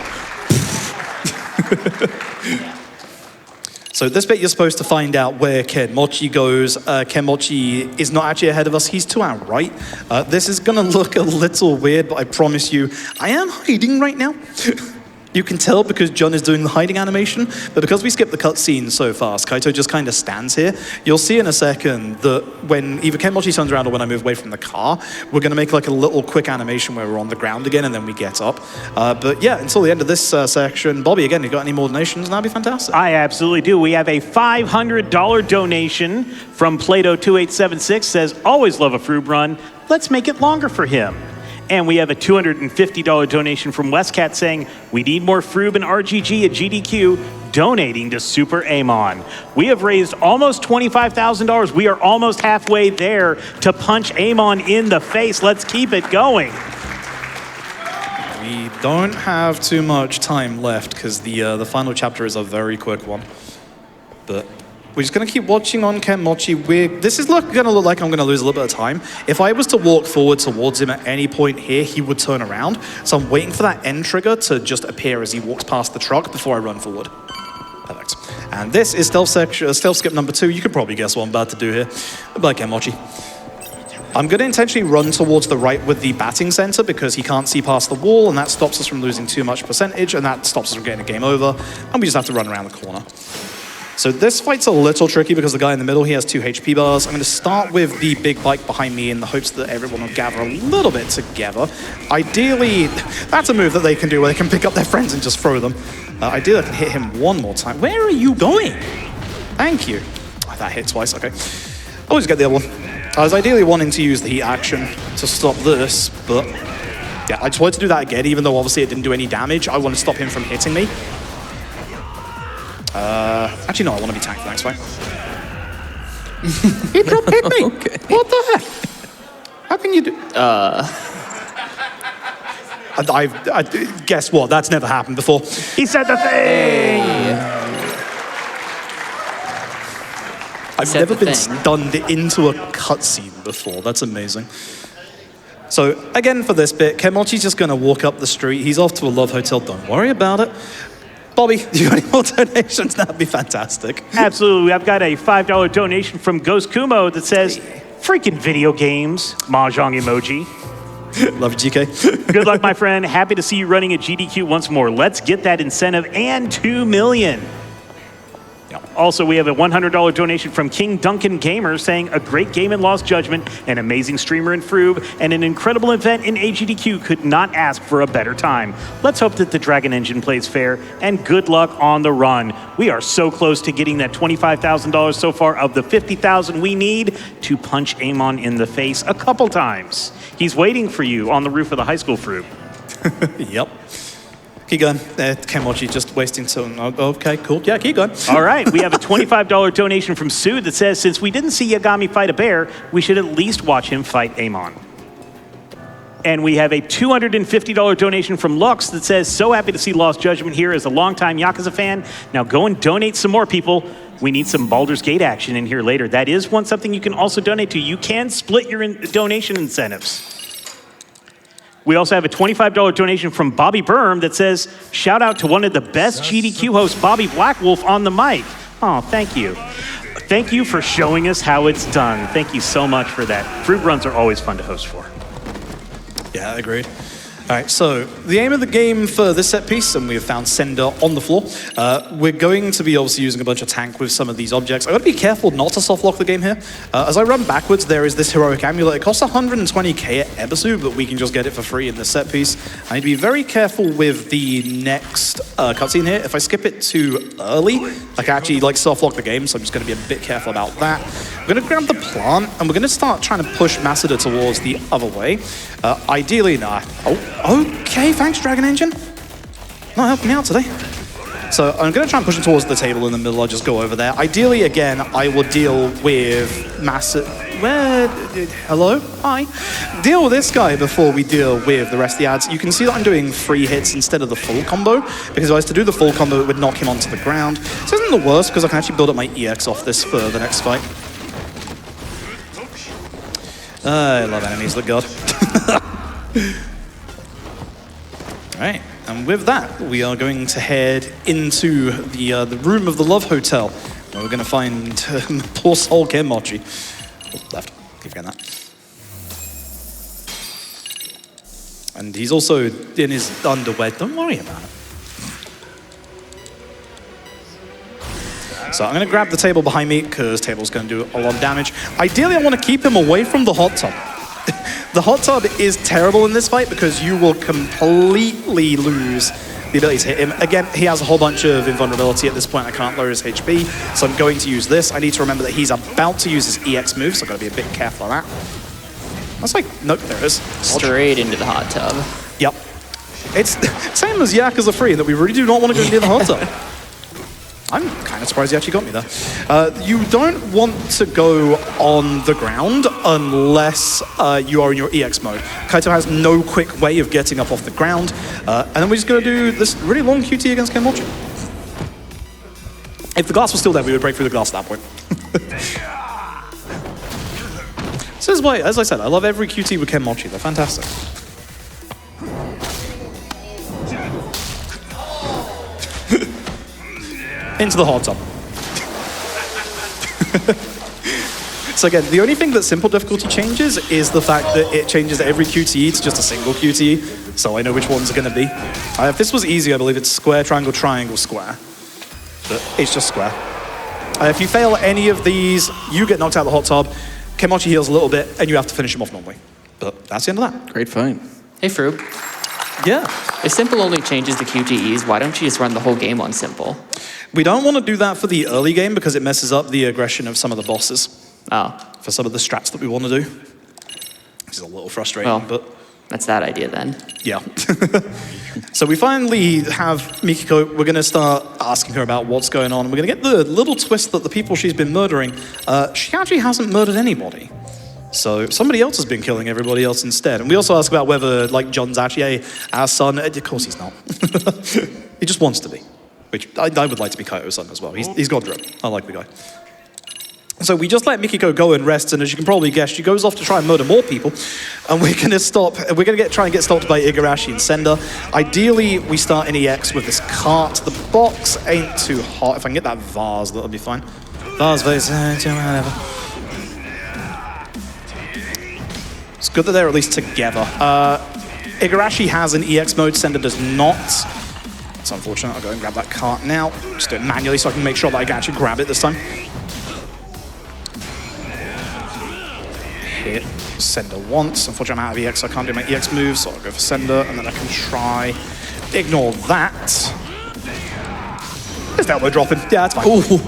So this bit, you're supposed to find out where Kenmochi goes. Kenmochi is not actually ahead of us. He's to our right. This is going to look a little weird, but I promise you, I am hiding right now. You can tell because John is doing the hiding animation, but because we skipped the cutscene so fast, Kaito just kind of stands here. You'll see in a second that when either Kenmochi turns around or when I move away from the car, we're going to make like a little quick animation where we're on the ground again and then we get up. But yeah, until the end of this section, Bobby, again, you got any more donations? That'd be fantastic. I absolutely do. We have a $500 donation from Plato2876, says, always love a Froob run. Let's make it longer for him. And we have a $250 donation from Westcat saying, we need more Froob and RGG at GDQ, donating to Super Amon. We have raised almost $25,000. We are almost halfway there to punch Amon in the face. Let's keep it going. We don't have too much time left because the final chapter is a very quick one. But we're just going to keep watching on Kenmochi. This is going to look like I'm going to lose a little bit of time. If I was to walk forward towards him at any point here, he would turn around. So I'm waiting for that end trigger to just appear as he walks past the truck before I run forward. Perfect. And this is stealth skip number 2. You can probably guess what I'm about to do here. Bye, Kenmochi. I'm going to intentionally run towards the right with the batting center because he can't see past the wall, and that stops us from losing too much percentage, and that stops us from getting a game over, and we just have to run around the corner. So this fight's a little tricky because the guy in the middle, he has 2 HP bars. I'm going to start with the big bike behind me in the hopes that everyone will gather a little bit together. Ideally, that's a move that they can do where they can pick up their friends and just throw them. Ideally, I can hit him one more time. Where are you going? Thank you. Oh, that hit twice, okay. Always get the other one. I was ideally wanting to use the heat action to stop this, but yeah, I just wanted to do that again, even though obviously it didn't do any damage. I want to stop him from hitting me. Actually, no, I want to be tanked for the next fight. He dropped hit me! Okay. What the heck? How can you do... I guess what? That's never happened before. He said the thing! I've never been stunned into a cutscene before. That's amazing. So, again, for this bit, Kenmochi's just going to walk up the street. He's off to a love hotel. Don't worry about it. Bobby, do you have any more donations? That'd be fantastic. Absolutely. I've got a $5 donation from Ghost Kumo that says, freaking video games, Mahjong emoji. Love you, GK. Good luck, my friend. Happy to see you running a GDQ once more. Let's get that incentive and 2 million. Also, we have a $100 donation from King Duncan Gamer saying, a great game in Lost Judgment, an amazing streamer in Froob, and an incredible event in AGDQ. Could not ask for a better time. Let's hope that the Dragon Engine plays fair, and good luck on the run. We are so close to getting that $25,000 so far of the $50,000 we need to punch Amon in the face a couple times. He's waiting for you on the roof of the high school, Froob. Yep. Keep going. Kenmochi just wasting some. Okay, cool. Yeah, keep going. All right, we have a $25 donation from Sue that says, since we didn't see Yagami fight a bear, we should at least watch him fight Amon. And we have a $250 donation from Lux that says, so happy to see Lost Judgment here as a longtime Yakuza fan. Now go and donate some more, people. We need some Baldur's Gate action in here later. That is something you can also donate to. You can split your donation incentives. We also have a $25 donation from Bobby Berm that says, shout out to one of the best GDQ hosts, Bobby Blackwolf, on the mic. Oh, thank you. Thank you for showing us how it's done. Thank you so much for that. Froob runs are always fun to host for. Yeah, agreed. All right, so the aim of the game for this set piece, and we have found Sender on the floor, we're going to be obviously using a bunch of tank with some of these objects. I've got to be careful not to soft lock the game here. As I run backwards, there is this heroic amulet. It costs 120k at Ebisu, but we can just get it for free in this set piece. I need to be very careful with the next cutscene here. If I skip it too early, I can actually soft lock the game, so I'm just going to be a bit careful about that. We're going to grab the plant, and we're going to start trying to push Masada towards the other way. Ideally, nah. Oh, okay, thanks, Dragon Engine. Not helping me out today. So I'm going to try and push him towards the table in the middle. I'll just go over there. Ideally, again, I will deal with Masada. Hello? Hi. Deal with this guy before we deal with the rest of the ads. You can see that I'm doing 3 hits instead of the full combo, because if I was to do the full combo, it would knock him onto the ground. This isn't the worst, because I can actually build up my EX off this for the next fight. I love enemies that god. Alright, and with that, we are going to head into the room of the Love Hotel, where we're going to find poor soul Kenmochi. Oh, left, keep getting that. And he's also in his underwear, don't worry about it. So I'm going to grab the table behind me, because table's going to do a lot of damage. Ideally, I want to keep him away from the hot tub. The hot tub is terrible in this fight because you will completely lose the ability to hit him. Again, he has a whole bunch of invulnerability at this point. I can't lower his HP, so I'm going to use this. I need to remember that he's about to use his EX move, so I've got to be a bit careful of that. That's nope, there it is. Straight into the hot tub. Yep. It's same as Yakuza 3 that we really do not want to go near the hot tub. I'm kind of surprised you actually got me there. You don't want to go on the ground unless you are in your EX mode. Kaito has no quick way of getting up off the ground. And then we're just going to do this really long QT against Kenmochi. If the glass was still there, we would break through the glass at that point. This is why, as I said, I love every QT with Kenmochi. They're fantastic. Into the hot tub. So again, the only thing that simple difficulty changes is the fact that it changes every QTE to just a single QTE, so I know which ones are going to be. If this was easy, I believe it's square, triangle, triangle, square. But it's just square. If you fail any of these, you get knocked out of the hot tub. Kenmochi heals a little bit, and you have to finish him off normally. But that's the end of that. Great fight. Hey, Froob. Yeah. If simple only changes the QTEs, why don't you just run the whole game on simple? We don't want to do that for the early game because it messes up the aggression of some of the bosses. Oh. For some of the strats that we want to do. Which is a little frustrating, Well, but... That's that idea then. Yeah. So we finally have Mikiko. We're going to start asking her about what's going on. We're going to get the little twist that the people she's been murdering, she actually hasn't murdered anybody. So somebody else has been killing everybody else instead. And we also ask about whether, John's actually our son. Of course he's not. He just wants to be. Which I would like to be Kaito's son as well. He's got drip. I like the guy. So we just let Mikiko go and rest, and as you can probably guess, she goes off to try and murder more people. And we're gonna try and get stopped by Igarashi and Sender. Ideally, we start in EX with this cart. The box ain't too hot. If I can get that vase, that'll be fine. Vase, whatever. It's good that they're at least together. Igarashi has an EX mode, Sender does not. It's unfortunate. I'll go and grab that cart now. Just do it manually so I can make sure that I can actually grab it this time. Hit Sender once. Unfortunately, I'm out of EX, so I can't do my EX move, so I'll go for Sender, and then I can try ignore that. Is that we're dropping? Yeah, that's fine. Ooh.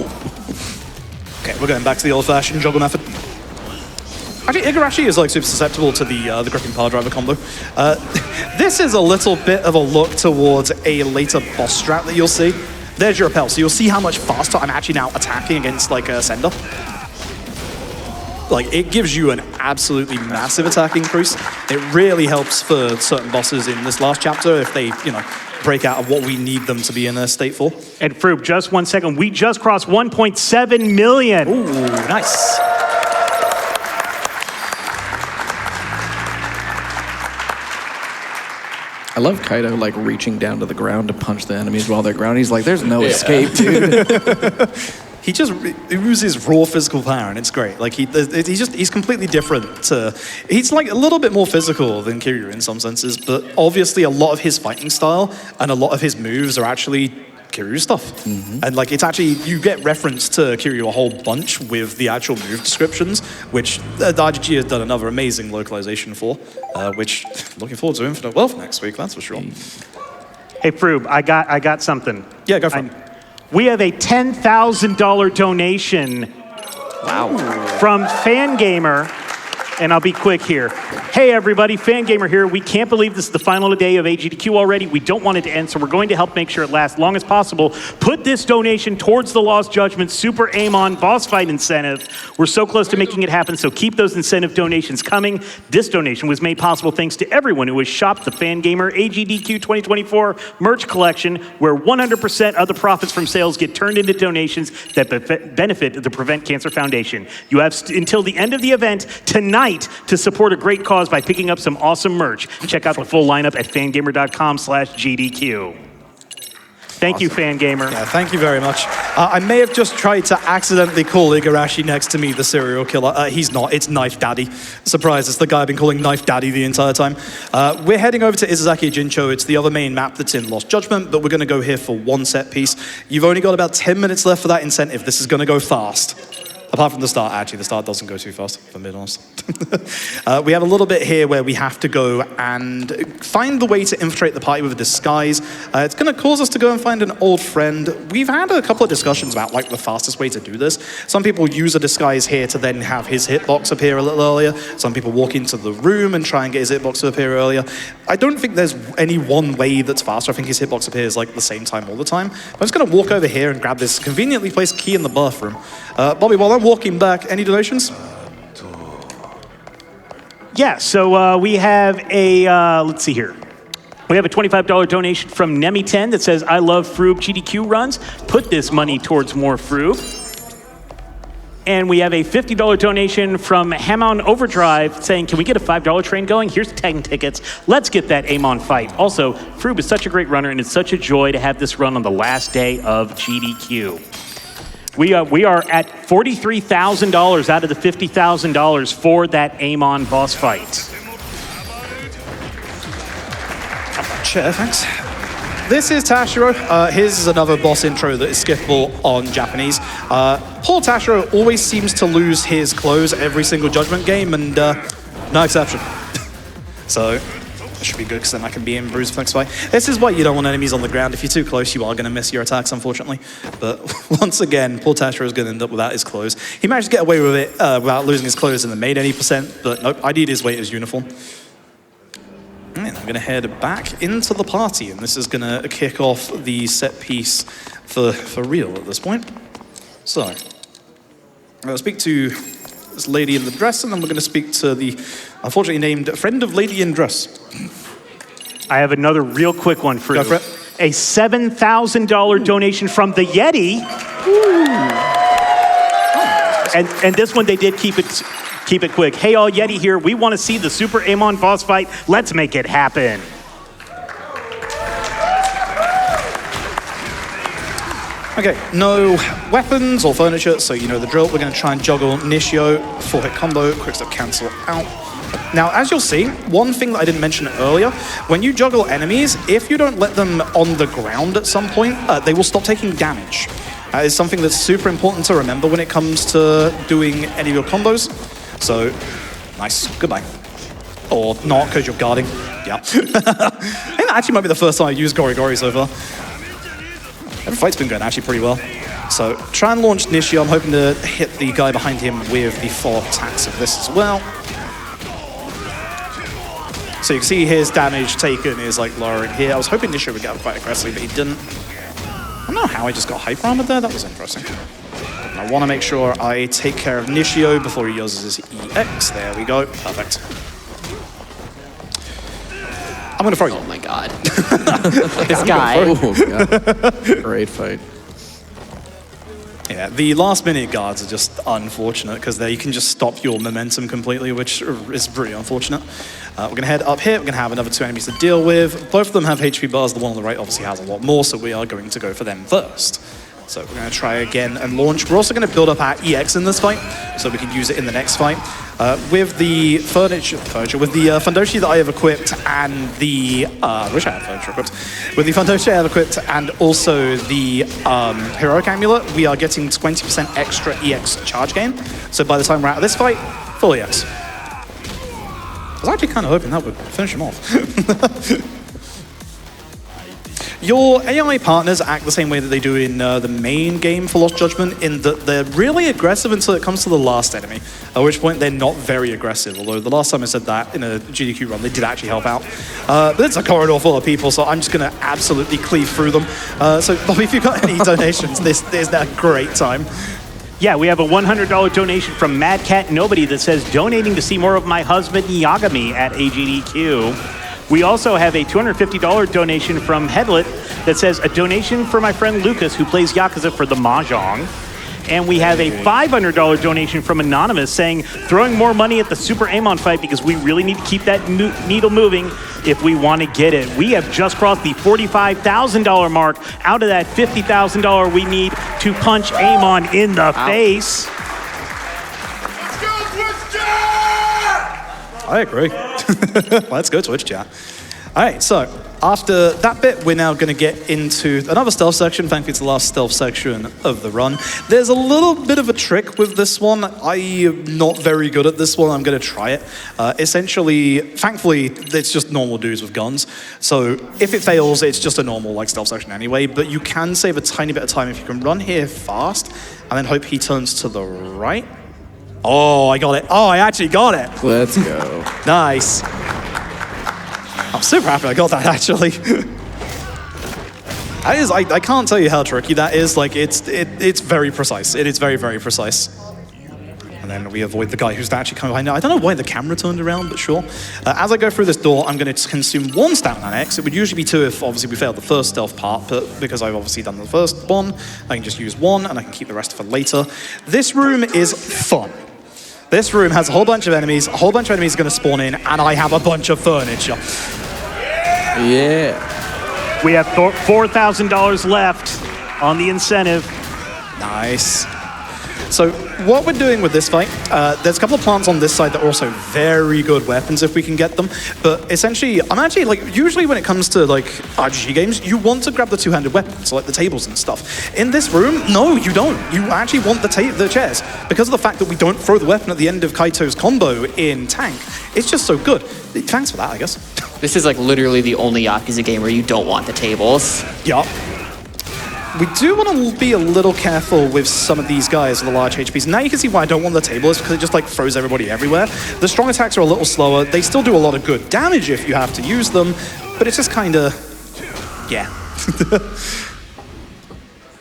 Okay, we're going back to the old-fashioned juggle method. Actually, Igarashi is like super susceptible to the gripping power driver combo. This is a little bit of a look towards a later boss strat that you'll see. There's your repel, so you'll see how much faster I'm actually now attacking against like a Sender. Like, it gives you an absolutely massive attack increase. It really helps for certain bosses in this last chapter if they, you know, break out of what we need them to be in their state for. And Froob, just 1 second. We just crossed 1.7 million. Ooh, nice. I love Kaido like reaching down to the ground to punch the enemies while they're grounded. He's like, there's no escape, dude. He just oozes raw physical power, and it's great. Like he's completely different to. He's like a little bit more physical than Kiryu in some senses, but obviously a lot of his fighting style and a lot of his moves are actually Kiryu stuff. And like it's actually, you get reference to Kiryu a whole bunch with the actual move descriptions, which RGG has done another amazing localization for, which looking forward to Infinite Wealth next week, that's for sure. Hey Froob, I got something. Yeah, go for it. We have a $10,000 donation from Fangamer, and I'll be quick here. Hey everybody, Fangamer here. We can't believe this is the final day of AGDQ already. We don't want it to end, so we're going to help make sure it lasts long as possible. Put this donation towards the Lost Judgment Super Amon boss fight incentive. We're so close to making it happen, so keep those incentive donations coming. This donation was made possible thanks to everyone who has shopped the Fangamer AGDQ 2024 merch collection, where 100% of the profits from sales get turned into donations that benefit the Prevent Cancer Foundation. You have until the end of the event tonight to support a great cause by picking up some awesome merch. Check out the full lineup at fangamer.com/GDQ. Thank you, Fangamer. Yeah, thank you very much. I may have just tried to accidentally call Igarashi next to me the serial killer. He's not, it's Knife Daddy. Surprise, it's the guy I've been calling Knife Daddy the entire time. We're heading over to Izazaki Jincho. It's the other main map that's in Lost Judgment, but we're gonna go here for one set piece. You've only got about 10 minutes left for that incentive. This is gonna go fast. Apart from the start, actually, the start doesn't go too fast, if I'm being honest. We have a little bit here where we have to go and find the way to infiltrate the party with a disguise. It's going to cause us to go and find an old friend. We've had a couple of discussions about like the fastest way to do this. Some people use a disguise here to then have his hitbox appear a little earlier. Some people walk into the room and try and get his hitbox to appear earlier. I don't think there's any one way that's faster. I think his hitbox appears like the same time all the time. I'm just going to walk over here and grab this conveniently placed key in the bathroom. Bobby, while I'm walking back, any donations? Yeah, so we have a, let's see here. We have a $25 donation from Nemi10 that says, I love Froob GDQ runs. Put this money towards more Froob. And we have a $50 donation from Hamon Overdrive saying, can we get a $5 train going? Here's 10 tickets. Let's get that Amon fight. Also, Froob is such a great runner, and it's such a joy to have this run on the last day of GDQ. We are at $43,000 out of the $50,000 for that Amon boss fight. Chair, thanks. This is Tashiro. His is another boss intro that is skippable on Japanese. Poor Tashiro always seems to lose his clothes every single Judgment game, and no exception. So that should be good, because then I can be in bruise flex fight. This is why you don't want enemies on the ground. If you're too close, you are going to miss your attacks, unfortunately. But once again, poor Tashiro is going to end up without his clothes. He managed to get away with it without losing his clothes and then made any percent, but nope, I need his weight as uniform. And I'm going to head back into the party, and this is going to kick off the set piece for real at this point. So, I'm going to speak to this lady in the dress, and then we're going to speak to the unfortunately named friend of Lady in Dress. I have another real quick one for you. Go for it. A $7,000 donation from the Yeti. And this one, they did keep it quick. Hey, all Yeti here. We want to see the Super Amon boss fight. Let's make it happen. Okay, no weapons or furniture, so you know the drill. We're going to try and juggle Nishio, 4-hit combo, quick step cancel out. Now, as you'll see, one thing that I didn't mention earlier, when you juggle enemies, if you don't let them on the ground at some point, they will stop taking damage. That is something that's super important to remember when it comes to doing any of your combos. So, nice, goodbye. Or not, because you're guarding. Yeah. I think that actually might be the first time I used Gorigori so far. Every fight's been going actually pretty well. So, try and launch Nishio. I'm hoping to hit the guy behind him with the 4 attacks of this as well. So you can see his damage taken is like lowering here. I was hoping Nishio would get up quite aggressively, but he didn't. I don't know how I just got hyper armored there. That was interesting. And I want to make sure I take care of Nishio before he uses his EX. There we go. Perfect. I'm going to throw you. Oh my god. This guy. Oh, yeah. Great fight. Yeah, the last minute guards are just unfortunate because you can just stop your momentum completely, which is pretty unfortunate. We're going to head up here. We're going to have another 2 enemies to deal with. Both of them have HP bars. The one on the right obviously has a lot more, so we are going to go for them first. So we're going to try again and launch. We're also going to build up our EX in this fight, so we can use it in the next fight. With the furniture, with the Fundoshi that I have equipped and the, I wish I had furniture equipped. With the Fundoshi I have equipped and also the Heroic Amulet, we are getting 20% extra EX charge gain. So by the time we're out of this fight, full EX. I was actually kind of hoping that would finish him off. Your AI partners act the same way that they do in the main game for Lost Judgment, in that they're really aggressive until it comes to the last enemy, at which point they're not very aggressive, although the last time I said that in a GDQ run, they did actually help out. But it's a corridor full of people, so I'm just going to absolutely cleave through them. So, Bobby, if you've got any donations, this is a great time. Yeah, we have a $100 donation from Mad Cat Nobody that says, donating to see more of my husband Yagami at AGDQ. We also have a $250 donation from Headlet that says, a donation for my friend Lucas, who plays Yakuza for the Mahjong. And we have a $500 donation from Anonymous saying, throwing more money at the Super Amon fight because we really need to keep that needle moving if we want to get it. We have just crossed the $45,000 mark out of that $50,000 we need to punch Amon in the face. I agree. Let's go Twitch chat. All right, so after that bit, we're now going to get into another stealth section. Thankfully, it's the last stealth section of the run. There's a little bit of a trick with this one. I'm not very good at this one. I'm going to try it. Essentially, thankfully, it's just normal dudes with guns. So if it fails, it's just a normal stealth section anyway. But you can save a tiny bit of time if you can run here fast and then hope he turns to the right. Oh, I got it. Oh, I actually got it. Let's go. Nice. I'm super happy I got that, actually. That is, I can't tell you how tricky that is. It's very precise. It is very, very precise. And then we avoid the guy who's actually coming behind. Now, I don't know why the camera turned around, but sure. As I go through this door, I'm going to consume 1 stamina X. It would usually be 2 if, obviously, we failed the first stealth part, but because I've obviously done the first one, I can just use 1, and I can keep the rest for later. This room is fun. This room has a whole bunch of enemies. A whole bunch of enemies are going to spawn in, and I have a bunch of furniture. Yeah. We have $4,000 left on the incentive. Nice. So what we're doing with this fight, there's a couple of plants on this side that are also very good weapons if we can get them. But essentially, I'm actually usually when it comes to RPG games, you want to grab the two-handed weapons, like the tables and stuff. In this room, no, you don't. You actually want the chairs. Because of the fact that we don't throw the weapon at the end of Kaito's combo in tank, it's just so good. Thanks for that, I guess. This is literally the only Yakuza game where you don't want the tables. Yup. We do want to be a little careful with some of these guys with the large HPs. Now you can see why I don't want the tables, because it just throws everybody everywhere. The strong attacks are a little slower. They still do a lot of good damage if you have to use them, but it's just kind of, yeah.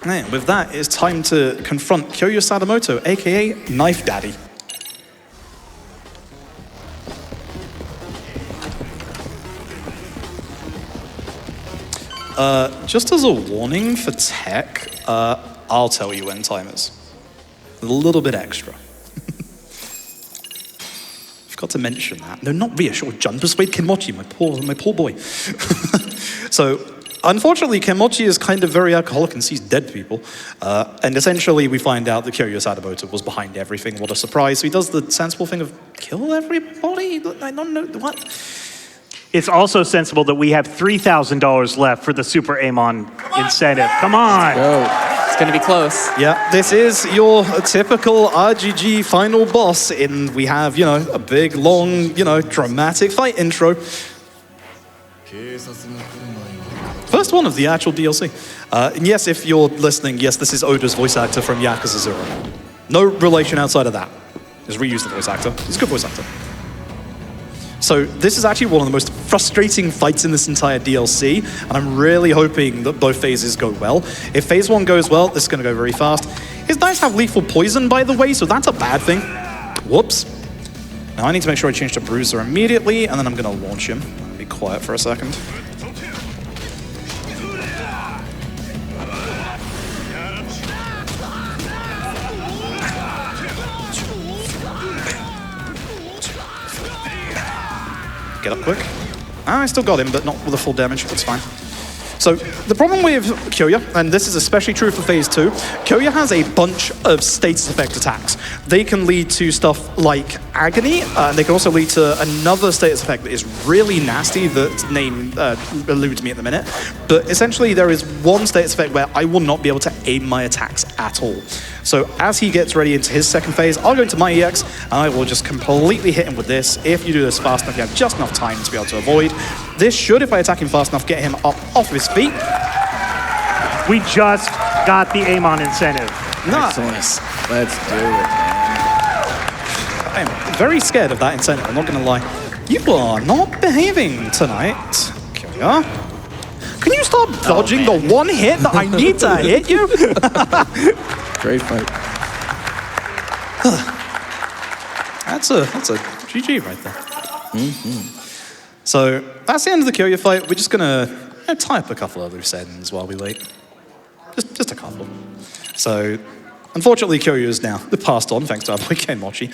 And with that, it's time to confront Kyoyo Sadamoto, aka Knife Daddy. Just as a warning for tech, I'll tell you when time is. A little bit extra. Forgot to mention that. No, not reassure Jun. Persuade Kenmochi, my poor boy. So, unfortunately, Kenmochi is kind of very alcoholic and sees dead people. And essentially, we find out that Kyoryu Sadamoto was behind everything. What a surprise. So he does the sensible thing of kill everybody? I don't know, what? It's also sensible that we have $3,000 left for the Super Amon incentive. Come on. It's going to be close. Yeah, this is your typical RGG final boss in, we have, you know, a big, long, you know, dramatic fight intro. First one of the actual DLC. And yes, if you're listening, yes, this is Oda's voice actor from Yakuza 0. No relation outside of that. Just reuse the voice actor. He's a good voice actor. So this is actually one of the most frustrating fights in this entire DLC, and I'm really hoping that both phases go well. If phase 1 goes well, this is going to go very fast. His dice have lethal poison, by the way, so that's a bad thing. Whoops. Now I need to make sure I change to Bruiser immediately, and then I'm going to launch him. Be quiet for a second. Get up quick. I still got him, but not with the full damage. That's fine. So the problem with Kyoryu, and this is especially true for phase 2, Kyoryu has a bunch of status effect attacks. They can lead to stuff like agony, and they can also lead to another status effect that is really nasty that name eludes me at the minute. But essentially there is one status effect where I will not be able to aim my attacks at all. So as he gets ready into his second phase, I'll go into my EX, and I will just completely hit him with this. If you do this fast enough, you have just enough time to be able to avoid. This should, if I attack him fast enough, get him up off his feet. We just got the Amon incentive. Nice. Let's do it, man. I'm very scared of that incentive, I'm not going to lie. You are not behaving tonight, Kyoryu. Can you stop dodging the one hit that I need to hit you? Great fight. That's a GG right there. So that's the end of the Kyoryu fight. We're just gonna tie up a couple of loose ends while we wait. Just a couple. So unfortunately, Kyoryu is now passed on thanks to our boy Kenmochi,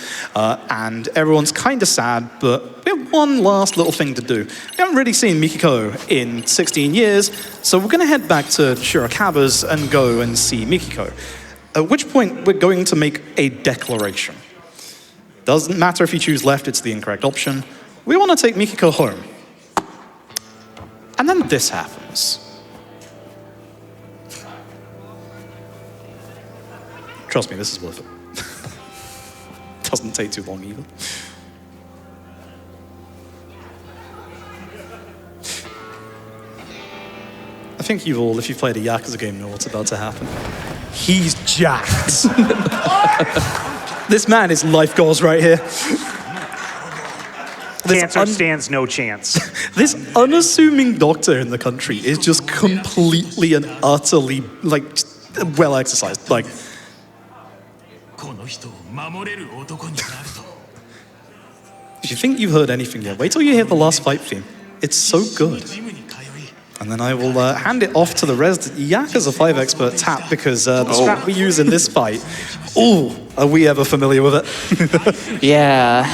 and everyone's kind of sad. But we have one last little thing to do. We haven't really seen Mikiko in 16 years, so we're gonna head back to Shirakawa's and go and see Mikiko. At which point, we're going to make a declaration. Doesn't matter if you choose left, it's the incorrect option. We want to take Mikiko home. And then this happens. Trust me, this is worth it. Doesn't take too long either. I think you all, if you've played a Yakuza game, know what's about to happen. He's jacked. This man is life goals right here. Cancer stands no chance. This unassuming doctor in the country is just completely and utterly, like, well exercised. Like, if you think you've heard anything yet, wait till you hear the last fight theme. It's so good. And then I will hand it off to the resident Yakuza 5 expert, Tap, because the strat we use in this fight, are we ever familiar with it? Yeah.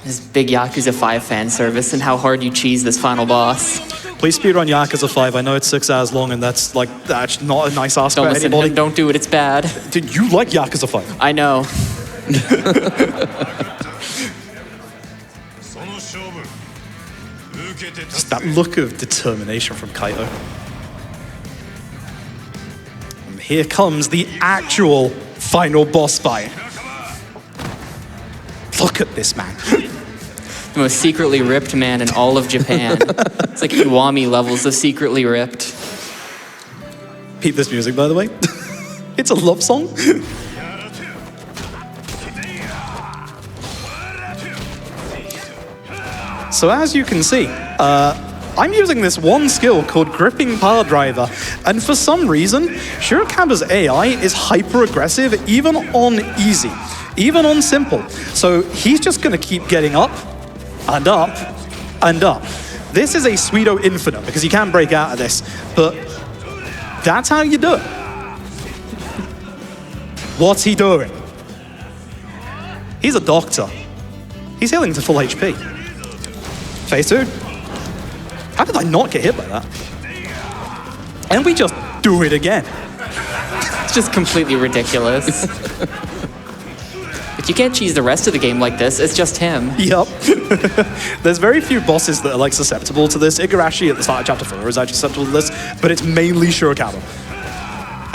This big Yakuza 5 fan service and how hard you cheese this final boss. Please speedrun Yakuza 5. I know it's 6 hours long, and that's not a nice ask for Listen to anybody. him, don't do it, it's bad. Dude, you like Yakuza 5. I know. Just that look of determination from Kaito. And here comes the actual final boss fight. Look at this man. The most secretly ripped man in all of Japan. It's like Iwami levels of secretly ripped. Peep this music, by the way. It's a love song. So as you can see, I'm using this one skill called Gripping Power Driver, and for some reason, Shirakawa's AI is hyper-aggressive even on easy, even on simple. So he's just gonna keep getting up, and up, and up. This is a pseudo infinite, because you can break out of this, but that's how you do it. What's he doing? He's a doctor. He's healing to full HP. Phase 2. How did I not get hit by that? And we just do it again. It's just completely ridiculous. But you can't cheese the rest of the game like this. It's just him. Yep. There's very few bosses that are like susceptible to this. Igarashi at the start of Chapter 4 is actually susceptible to this, but it's mainly Shirakawa.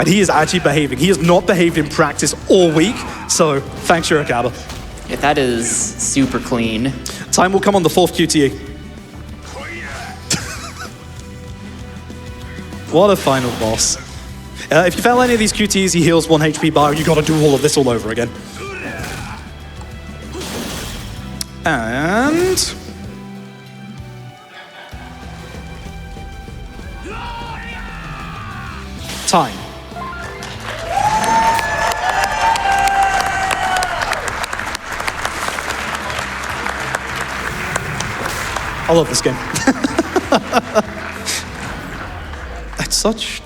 And he is actually behaving. He has not behaved in practice all week, so thanks, Shirakawa. Yeah, that is super clean. Time will come on the 4th QTE. What a final boss. If you fail any of these QTEs, he heals 1 HP bar, and you gotta do all of this all over again. And... time. I love this game.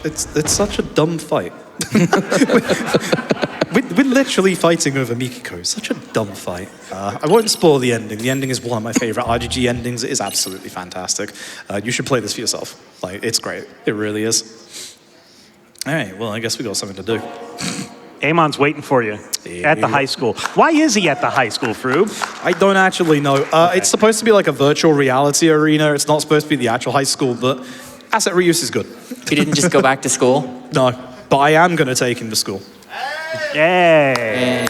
It's such a dumb fight. We're literally fighting over Mikiko. It's such a dumb fight. I won't spoil the ending. The ending is one of my favorite RGG endings. It is absolutely fantastic. You should play this for yourself. Like, it's great. It really is. All right, well, I guess we got something to do. Amon's waiting for you at the high school. Why is he at the high school, Froob? I don't actually know. Okay. It's supposed to be like a virtual reality arena. It's not supposed to be the actual high school, but asset reuse is good. He didn't just go back to school? No, but I am going to take him to school. Yay.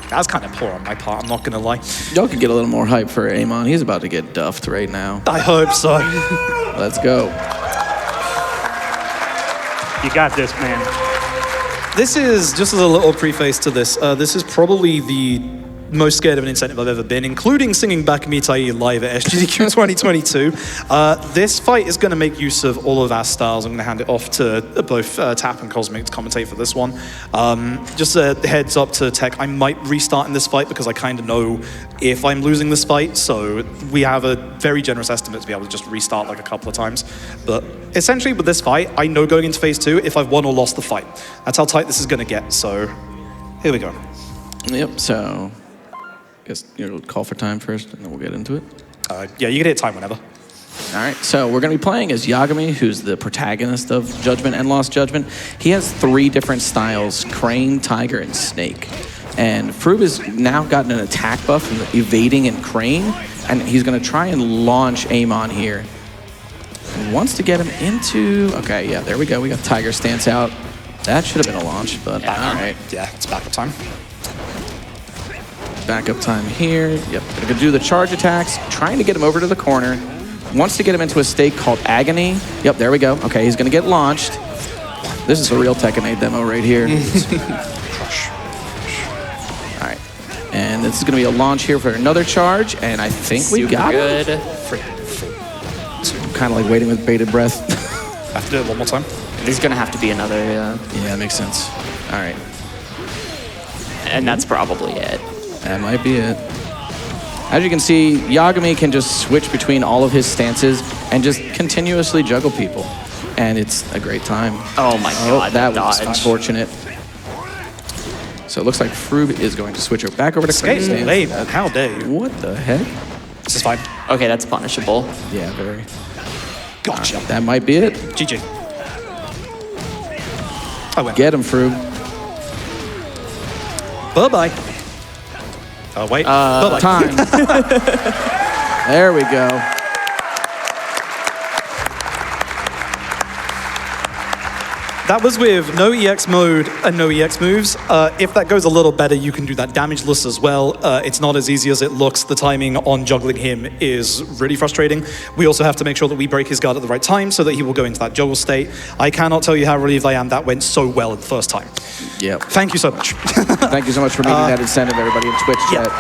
That's kind of poor on my part, I'm not going to lie. Y'all could get a little more hype for Amon. He's about to get duffed right now. I hope so. Let's go. You got this, man. This is, just as a little preface to this, this is probably the most scared of an incentive I've ever been, including singing Back Mitai live at SGDQ 2022. This fight is going to make use of all of our styles. I'm going to hand it off to both Tap and Cosmic to commentate for this one. Just a heads up to Tech, I might restart in this fight because I kind of know if I'm losing this fight, so we have a very generous estimate to be able to just restart like a couple of times. But essentially with this fight, I know going into phase 2 if I've won or lost the fight. That's how tight this is going to get, so here we go. Yep, so... guess you'll call for time first, and then we'll get into it. Yeah, you can hit time whenever. All right, so we're going to be playing as Yagami, who's the protagonist of Judgment and Lost Judgment. He has 3 different styles, Crane, Tiger, and Snake. And Froob has now gotten an attack buff from the evading and Crane, and he's going to try and launch Amon here. He wants to get him into... okay, yeah, there we go. We got Tiger stance out. That should have been a launch, but all right. Yeah, it's backup time. Backup time here. Yep, gonna do the charge attacks, trying to get him over to the corner. Wants to get him into a state called Agony. Yep, there we go. Okay, he's gonna get launched. This is a real Tekken 8 demo right here. All right, and this is gonna be a launch here for another charge, and I think we got it. I'm kind of like waiting with bated breath. I have to do it one more time. There's gonna have to be another, Yeah, that makes sense. All right. and that's probably it. That might be it. As you can see, Yagami can just switch between all of his stances and just continuously juggle people. And it's a great time. Oh my god, that was dodge. unfortunate. So it looks like Froob is going to switch back over to Crane stance. Lame, how dare you? What the heck? This is fine. Okay, that's punishable. Yeah, very. Gotcha. That might be it. GG. I win. Get him, Froob. Bye-bye. Oh, wait. Bye-bye. Time. There we go. That was with no EX mode and no EX moves. If that goes a little better, you can do that damageless as well. It's not as easy as it looks. The timing on juggling him is really frustrating. We also have to make sure that we break his guard at the right time so that he will go into that juggle state. I cannot tell you how relieved I am that went so well the first time. Yep. Thank you so much. Thank you so much for making that incentive, everybody in Twitch chat.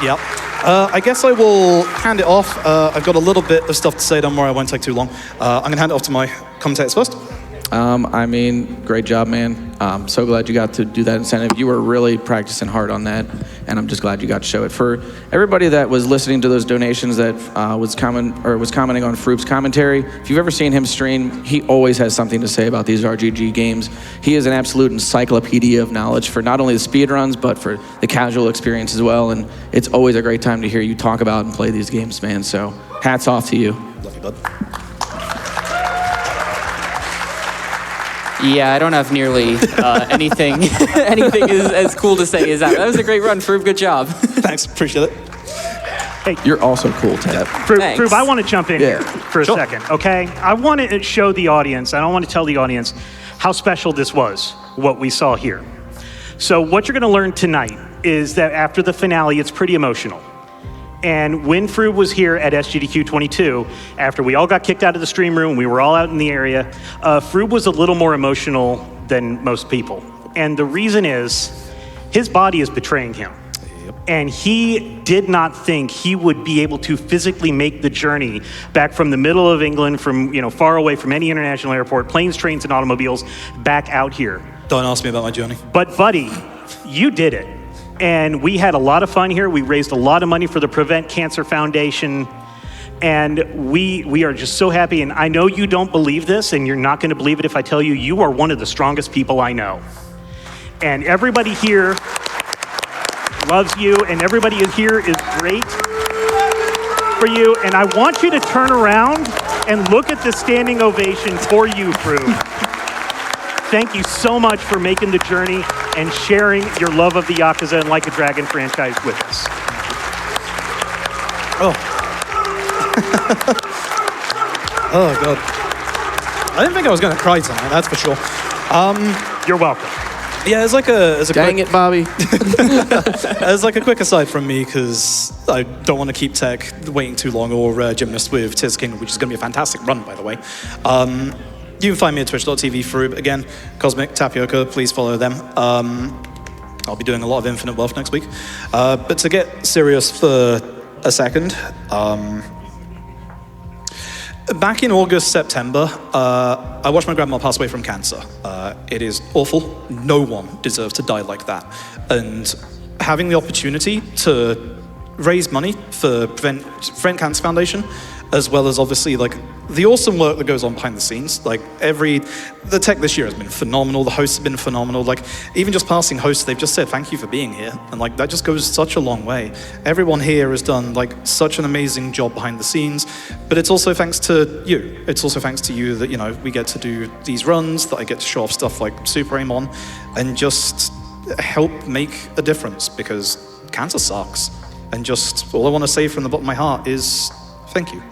Yep. I guess I will hand it off. I've got a little bit of stuff to say, don't worry, I won't take too long. I'm going to hand it off to my commentators first. I mean, great job, man. I'm so glad you got to do that incentive. You were really practicing hard on that, and I'm just glad you got to show it. For everybody that was listening to those donations that was commenting on Froob's commentary, if you've ever seen him stream, he always has something to say about these RGG games. He is an absolute encyclopedia of knowledge for not only the speedruns, but for the casual experience as well, and it's always a great time to hear you talk about and play these games, man, so hats off to you. Love you, bud. Yeah, I don't have nearly anything as cool to say as that. That was a great run, Froob. Good job. Thanks, appreciate it. Hey, You're also cool, Tap. Froob, Thanks. I want to jump in here for a second, okay? I want to show the audience, and I want to tell the audience how special this was, what we saw here. So what you're going to learn tonight is that after the finale, it's pretty emotional. And when Froob was here at SGDQ 22, after we all got kicked out of the stream room, we were all out in the area, Froob was a little more emotional than most people. And the reason is, his body is betraying him. And he did not think he would be able to physically make the journey back from the middle of England, from far away from any international airport, planes, trains, and automobiles, back out here. Don't ask me about my journey. But buddy, you did it. And we had a lot of fun here. We raised a lot of money for the Prevent Cancer Foundation. And we are just so happy. And I know you don't believe this, and you're not going to believe it if I tell you, you are one of the strongest people I know. And everybody here loves you, and everybody here is great for you. And I want you to turn around and look at the standing ovation for you, Froob. Thank you so much for making the journey and sharing your love of the Yakuza and Like a Dragon franchise with us. Oh. Oh, God. I didn't think I was going to cry tonight, that's for sure. You're welcome. Yeah, as a Dang it, Bobby. As like a quick aside from me, because I don't want to keep Tech waiting too long, or Gymnast with Tears King, which is going to be a fantastic run, by the way. You can find me at twitch.tv, Froob. Again, Cosmic, Tapioca, please follow them. I'll be doing a lot of Infinite Wealth next week. But to get serious for a second, back in August, September, I watched my grandma pass away from cancer. It is awful. No one deserves to die like that. And having the opportunity to raise money for Prevent Cancer Foundation, as well as obviously like the awesome work that goes on behind the scenes. Like the tech this year has been phenomenal. The hosts have been phenomenal. Like even just passing hosts, they've just said thank you for being here, and like that just goes such a long way. Everyone here has done like such an amazing job behind the scenes, but it's also thanks to you. It's also thanks to you that we get to do these runs, that I get to show off stuff like Super Aim on, and just help make a difference, because cancer sucks. And just all I want to say from the bottom of my heart is thank you.